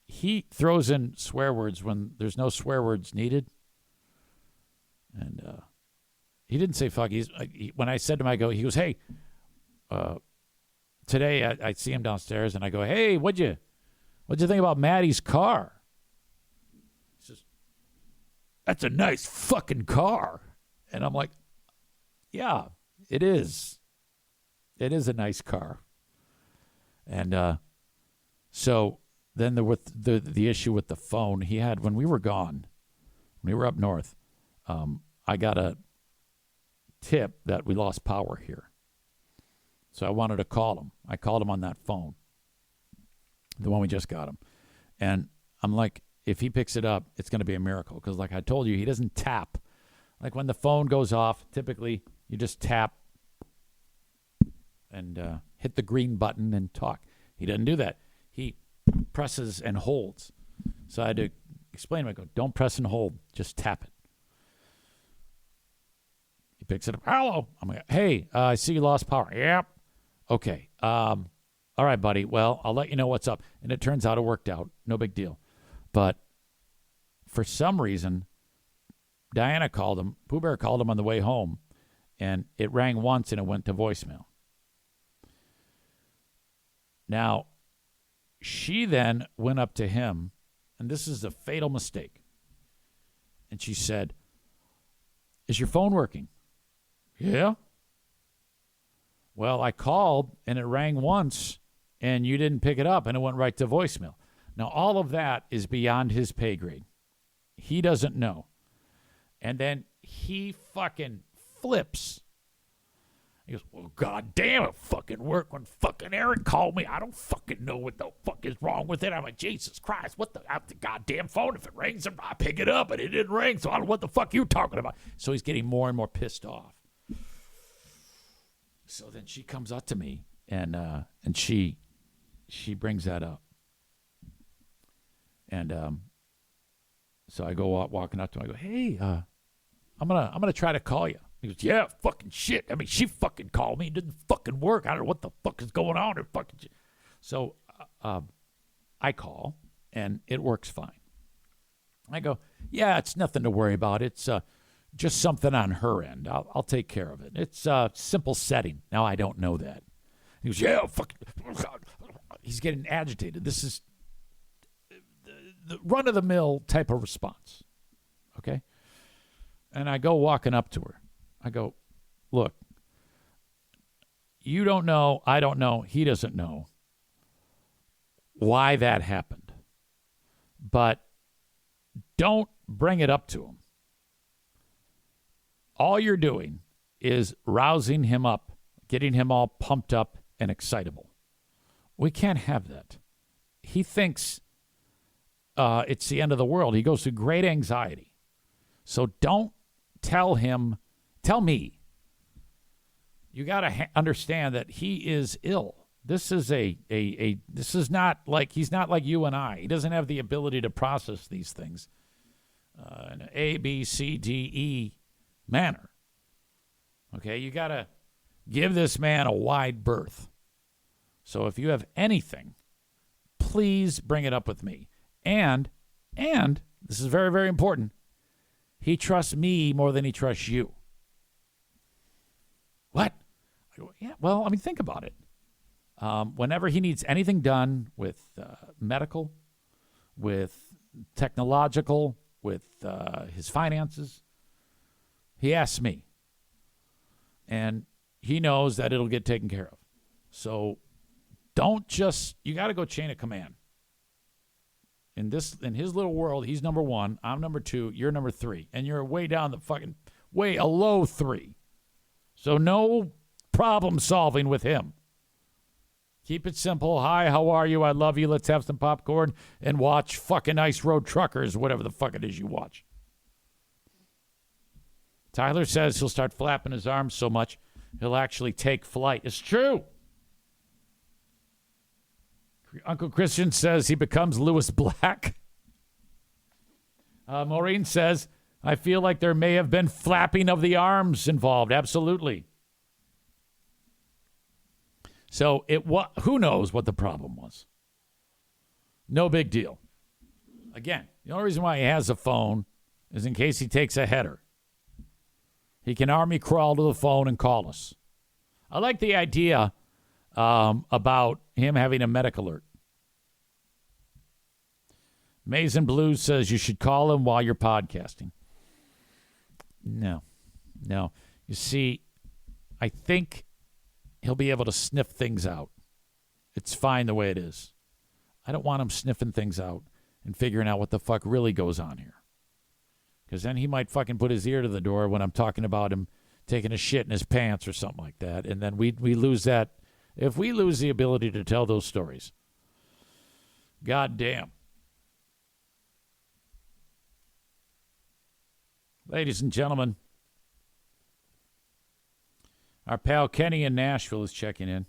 he throws in swear words when there's no swear words needed. And he didn't say fuck. When I said to him, he goes, hey, today I see him downstairs and I go, hey, what'd you think about Maddie's car? He says, that's a nice fucking car. And I'm like, yeah, it is. It is a nice car. And so then with the issue with the phone he had when we were gone, when we were up north, I got a tip that we lost power here. So I wanted to call him. I called him on that phone, the one we just got him. And I'm like, if he picks it up, it's going to be a miracle. Because like I told you, he doesn't tap. Like when the phone goes off, typically you just tap and hit the green button and talk. He doesn't do that. He presses and holds. So I had to explain to him, I go, don't press and hold, just tap it. He picks it up. Hello. I'm like, hey, I see you lost power. Yep. Okay. All right, buddy. Well, I'll let you know what's up. And it turns out it worked out. No big deal. But for some reason, Diana called him. Pooh Bear called him on the way home, and it rang once and it went to voicemail. Now, she then went up to him, and this is a fatal mistake. And she said, "Is your phone working?" "Yeah." "Well, I called, and it rang once, and you didn't pick it up, and it went right to voicemail." Now, all of that is beyond his pay grade. He doesn't know. And then he fucking flips. He goes, "Well, God damn, it fucking worked when fucking Aaron called me. I don't fucking know what the fuck is wrong with it." I'm like, Jesus Christ, what the goddamn phone? If it rings, I pick it up, and it didn't ring, so I don't know what the fuck you talking about. So he's getting more and more pissed off. So then she comes up to me, and she brings that up. And so I go walking up to him. I go, "Hey, I'm gonna try to call you." He goes, "Yeah, fucking shit. I mean, she fucking called me. It didn't fucking work. I don't know what the fuck is going on. Fucking shit." So I call, and it works fine. I go, "Yeah, it's nothing to worry about. It's just something on her end. I'll take care of it. It's a simple setting." Now, I don't know that. He goes, "Yeah, fucking." He's getting agitated. This is the run-of-the-mill type of response, okay? And I go walking up to her. I go, "Look, you don't know, I don't know, he doesn't know why that happened. But don't bring it up to him. All you're doing is rousing him up, getting him all pumped up and excitable. We can't have that. He thinks it's the end of the world. He goes through great anxiety. So don't tell me. You got to understand that he is ill. This is this is not like, he's not like you and I. He doesn't have the ability to process these things in an A, B, C, D, E manner. Okay, you got to give this man a wide berth. So if you have anything, please bring it up with me. And this is very, very important, he trusts me more than he trusts you. What? I go, yeah, well, I mean, think about it. Whenever he needs anything done with medical, with technological, with his finances, he asks me. And he knows that it'll get taken care of. So you got to go chain of command. In his little world, he's number one, I'm number two, you're number three, and you're way down a low three. So no problem solving with him. Keep it simple. Hi, how are you? I love you. Let's have some popcorn and watch fucking Ice Road Truckers, whatever the fuck it is you watch. Tyler says he'll start flapping his arms so much he'll actually take flight. It's true. Uncle Christian says he becomes Lewis Black. Maureen says, I feel like there may have been flapping of the arms involved. Absolutely. So who knows what the problem was? No big deal. Again, the only reason why he has a phone is in case he takes a header. He can army crawl to the phone and call us. I like the idea about him having a medic alert. Mason Blues says you should call him while you're podcasting. No. You see, I think he'll be able to sniff things out. It's fine the way it is. I don't want him sniffing things out and figuring out what the fuck really goes on here. Because then he might fucking put his ear to the door when I'm talking about him taking a shit in his pants or something like that. And then we lose that. If we lose the ability to tell those stories, God damn. Ladies and gentlemen, our pal Kenny in Nashville is checking in.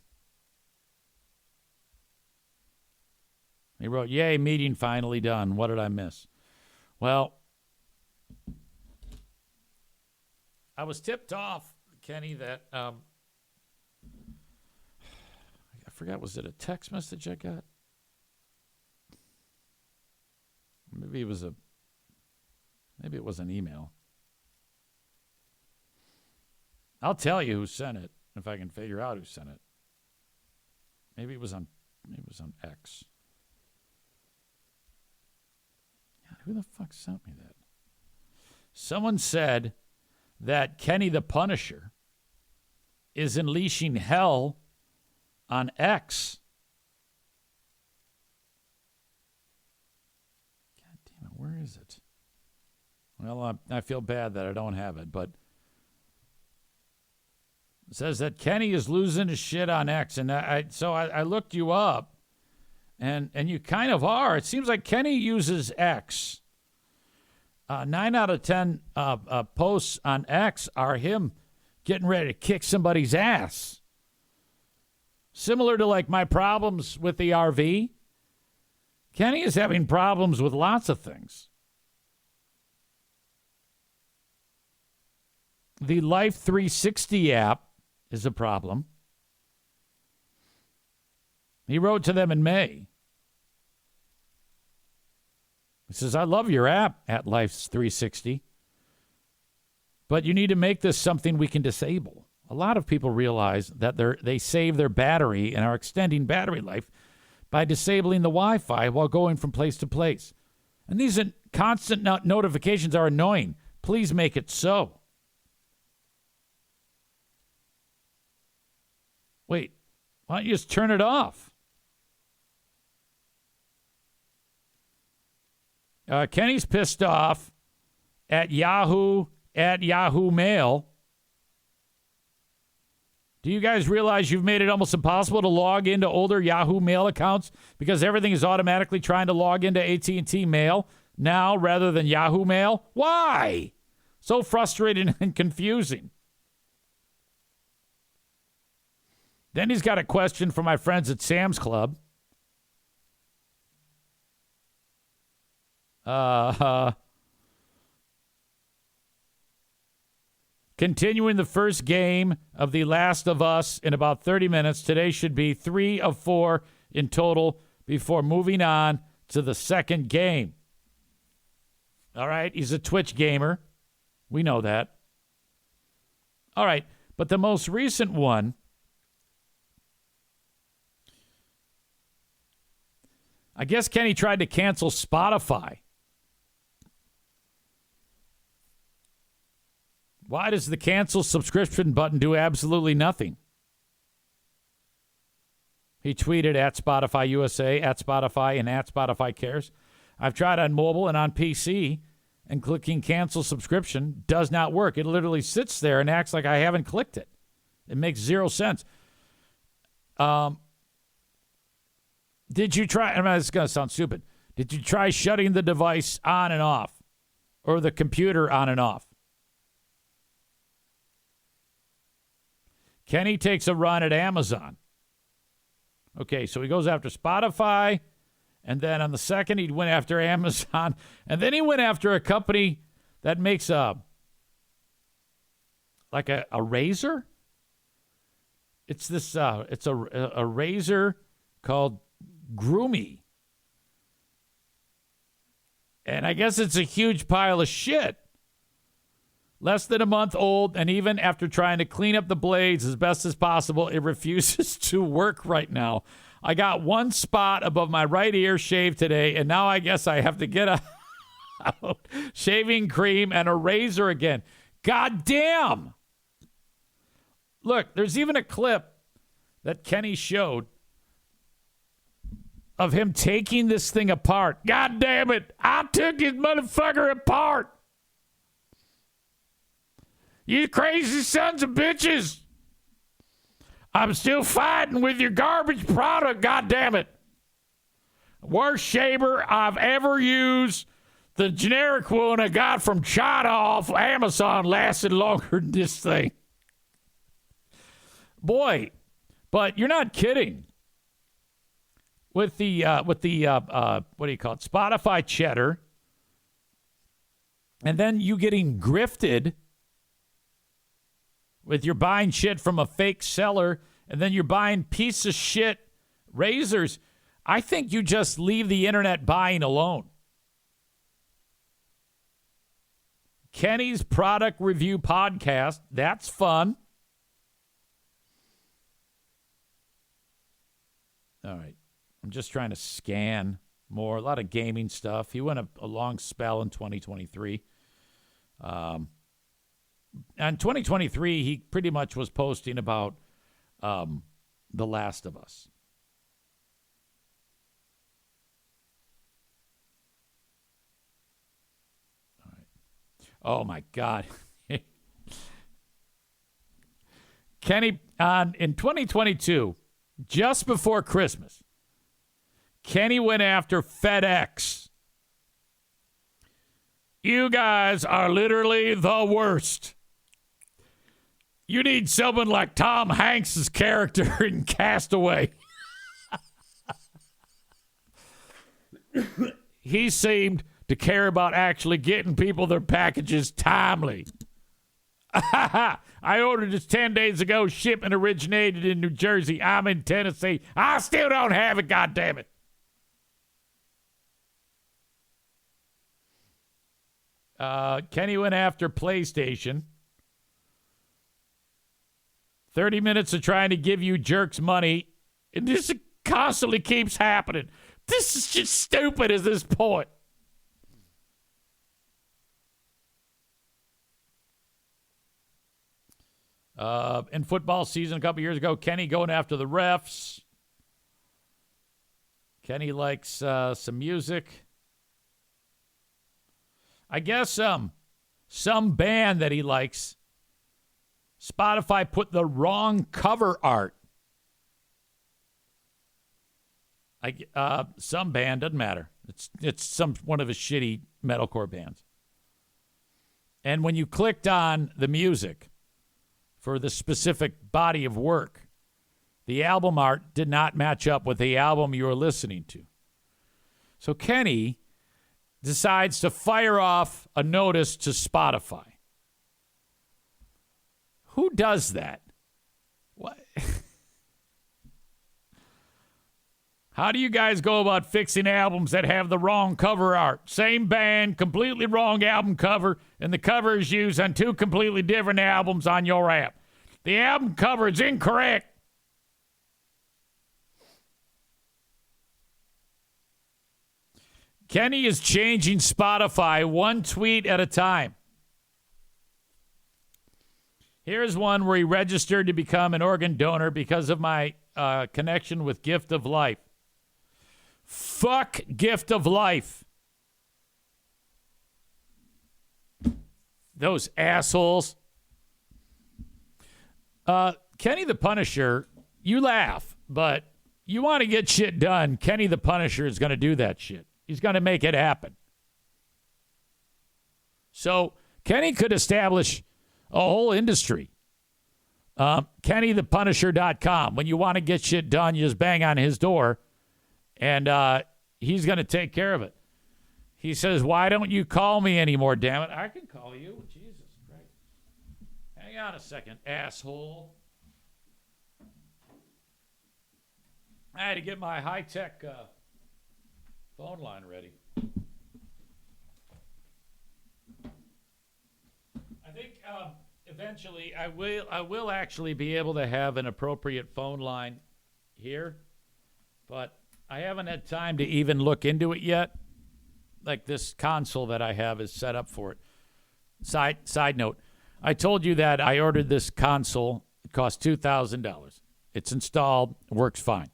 He wrote, "Yay, meeting finally done. What did I miss?" Well, I was tipped off, Kenny, that I forgot, was it a text message I got? Maybe it was an email. I'll tell you who sent it if I can figure out who sent it. Maybe it was on Maybe it was on X. God, who the fuck sent me that? Someone said that Kenny the Punisher is unleashing hell on X. God damn it, where is it? Well, I feel bad that I don't have it, but it says that Kenny is losing his shit on X, and I looked you up, and you kind of are. It seems like Kenny uses X. 9 out of 10 posts on X are him getting ready to kick somebody's ass. Similar to like my problems with the RV, Kenny is having problems with lots of things. The Life 360 app is a problem. He wrote to them in May. He says, I love your app at Life 360, but you need to make this something we can disable. A lot of people realize that they save their battery and are extending battery life by disabling the Wi-Fi while going from place to place. And these constant notifications are annoying. Please make it so. Wait, why don't you just turn it off? Kenny's pissed off at Yahoo Mail. Do you guys realize you've made it almost impossible to log into older Yahoo Mail accounts because everything is automatically trying to log into AT&T Mail now rather than Yahoo Mail? Why? So frustrating and confusing. Then he's got a question for my friends at Sam's Club. Continuing the first game of The Last of Us in about 30 minutes. Today should be 3 of 4 in total before moving on to the second game. All right, he's a Twitch gamer. We know that. All right, but the most recent one, I guess Kenny tried to cancel Spotify. Why does the cancel subscription button do absolutely nothing? He tweeted at Spotify USA, at Spotify, and at Spotify Cares. I've tried on mobile and on PC, and clicking cancel subscription does not work. It literally sits there and acts like I haven't clicked it. It makes zero sense. Did you try, I mean, this is going to sound stupid. Did you try shutting the device on and off? Or the computer on and off? Kenny takes a run at Amazon. Okay, so he goes after Spotify, and then on the second he went after Amazon, and then he went after a company that makes a razor. It's this it's a razor called Groomy. And I guess it's a huge pile of shit. Less than a month old, and even after trying to clean up the blades as best as possible, it refuses to work right now. I got one spot above my right ear shaved today, and now I guess I have to get out shaving cream and a razor again. God damn! Look, there's even a clip that Kenny showed of him taking this thing apart. God damn it! I took his motherfucker apart! You crazy sons of bitches! I'm still fighting with your garbage product, goddammit. Worst shaver I've ever used. The generic one I got from China off Amazon lasted longer than this thing. Boy, but you're not kidding. With the what do you call it? Spotify cheddar. And then you getting grifted with you're buying shit from a fake seller, and then you're buying piece of shit razors. I think you just leave the internet buying alone. Kenny's product review podcast, that's fun. All right. I'm just trying to scan more. A lot of gaming stuff. He went a long spell in 2023. And 2023, he pretty much was posting about The Last of Us. All right. Oh, my God. Kenny, in 2022, just before Christmas, Kenny went after FedEx. You guys are literally the worst. You need someone like Tom Hanks' character in Castaway. He seemed to care about actually getting people their packages timely. I ordered this 10 days ago. Shipment originated in New Jersey. I'm in Tennessee. I still don't have it, goddammit. Kenny went after PlayStation. 30 minutes of trying to give you jerks money, and this constantly keeps happening. This is just stupid at this point. In football season a couple years ago, Kenny going after the refs. Kenny likes some music. I guess some band that he likes, Spotify put the wrong cover art. Some band, doesn't matter. It's one of his shitty metalcore bands. And when you clicked on the music for the specific body of work, the album art did not match up with the album you were listening to. So Kenny decides to fire off a notice to Spotify. Who does that? What? How do you guys go about fixing albums that have the wrong cover art? Same band, completely wrong album cover, and the cover is used on two completely different albums on your app. The album cover is incorrect. Kenny is changing Spotify one tweet at a time. Here's one where he registered to become an organ donor because of my connection with Gift of Life. Fuck Gift of Life. Those assholes. Kenny the Punisher, you laugh, but you want to get shit done. Kenny the Punisher is going to do that shit. He's going to make it happen. So Kenny could establish a whole industry. KennyThePunisher.com. When you want to get shit done, you just bang on his door, and he's going to take care of it. He says, why don't you call me anymore, damn it? I can call you. Jesus Christ. Hang on a second, asshole. I had to get my high-tech phone line ready. I think eventually I will actually be able to have an appropriate phone line here, but I haven't had time to even look into it yet. Like this console that I have is set up for it. Side note, I told you that I ordered this console. It cost $2,000. It's installed, works fine.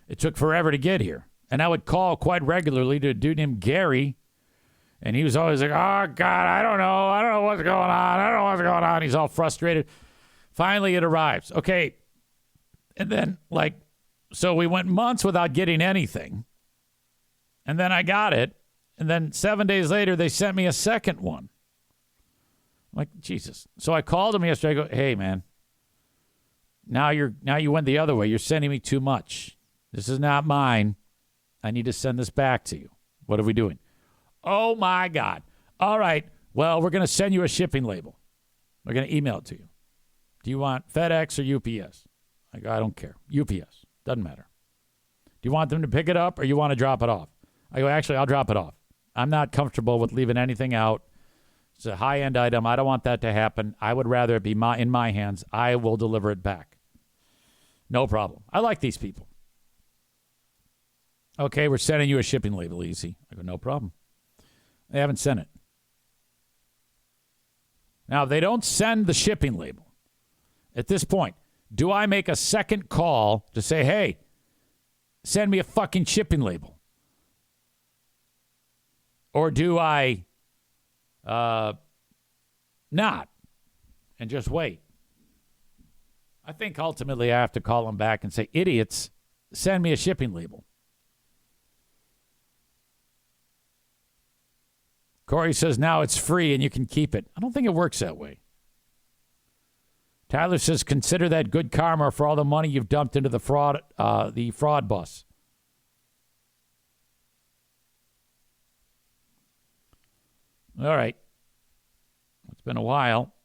It took forever to get here. And I would call quite regularly to a dude named Gary, and he was always like, oh, God, I don't know what's going on. He's all frustrated. Finally, it arrives. Okay. And then, so we went months without getting anything. And then I got it. And then 7 days later, they sent me a second one. I'm like, Jesus. So I called him yesterday. I go, hey, man, now you went the other way. You're sending me too much. This is not mine. I need to send this back to you. What are we doing? Oh, my God. All right. Well, we're going to send you a shipping label. We're going to email it to you. Do you want FedEx or UPS? I go, I don't care. UPS. Doesn't matter. Do you want them to pick it up or you want to drop it off? I go, actually, I'll drop it off. I'm not comfortable with leaving anything out. It's a high-end item. I don't want that to happen. I would rather it be in my hands. I will deliver it back. No problem. I like these people. Okay, we're sending you a shipping label, easy. I go, no problem. They haven't sent it. Now, they don't send the shipping label. At this point, do I make a second call to say, hey, send me a fucking shipping label? Or do I not and just wait? I think ultimately I have to call them back and say, idiots, send me a shipping label. Corey says now it's free and you can keep it. I don't think it works that way. Tyler says consider that good karma for all the money you've dumped into the fraud bus. All right. It's been a while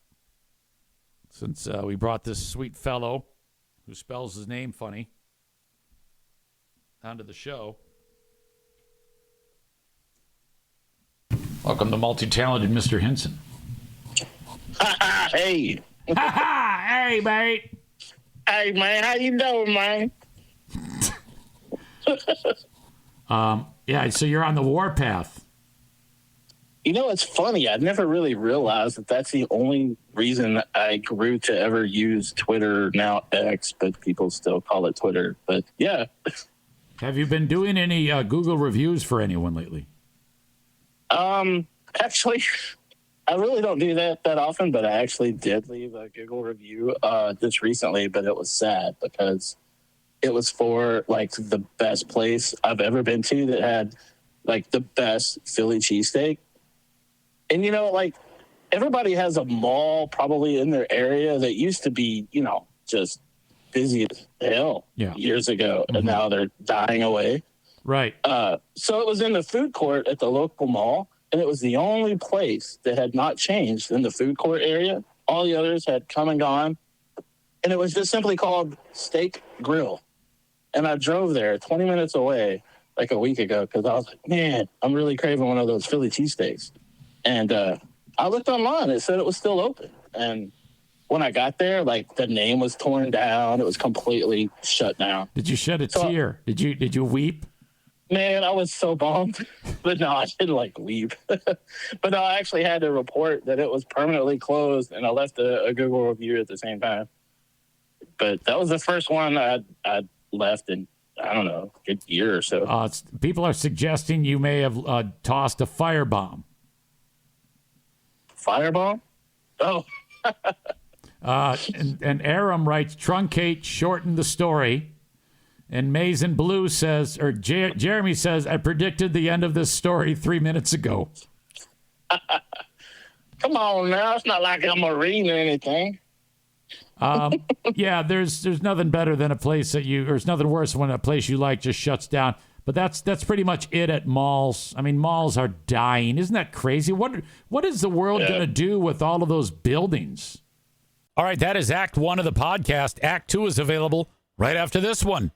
since we brought this sweet fellow who spells his name funny onto the show. Welcome to multi-talented Mr. Hinson. Hey. Hey, mate. Hey, man. How you doing, man? Yeah, so you're on the warpath. You know, it's funny. I never really realized that that's the only reason I grew to ever use Twitter, now X, but people still call it Twitter. But, yeah. Have you been doing any Google reviews for anyone lately? Actually, I really don't do that often, but I actually did leave a Google review just recently, but it was sad because it was for, like, the best place I've ever been to that had, like, the best Philly cheesesteak. And, you know, like, everybody has a mall probably in their area that used to be, you know, just busy as hell years ago, and now they're dying away. Right. So it was in the food court at the local mall, and it was the only place that had not changed in the food court area. All the others had come and gone, and it was just simply called Steak Grill. And I drove there 20 minutes away like a week ago because I was like, man, I'm really craving one of those Philly cheesesteaks. And I looked online. It said it was still open. And when I got there, like, the name was torn down. It was completely shut down. Did you shed a tear? Did you weep? Man, I was so bummed. But no, I didn't, like, weep. But no, I actually had to report that it was permanently closed, and I left a Google review at the same time. But that was the first one I left in, I don't know, a good year or so. People are suggesting you may have tossed a firebomb. Firebomb? Oh. And Aram writes, truncate, shorten the story. And Mason Blue says, or Jeremy says, I predicted the end of this story 3 minutes ago. Come on now. It's not like I'm a reading or anything. Yeah, there's nothing better than a place that or there's nothing worse when a place you like just shuts down. But that's pretty much it at malls. I mean, malls are dying. Isn't that crazy? What is the world going to do with all of those buildings? All right, that is Act 1 of the podcast. Act 2 is available right after this one.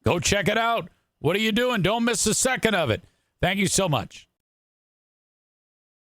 Go check it out. What are you doing? Don't miss a second of it. Thank you so much.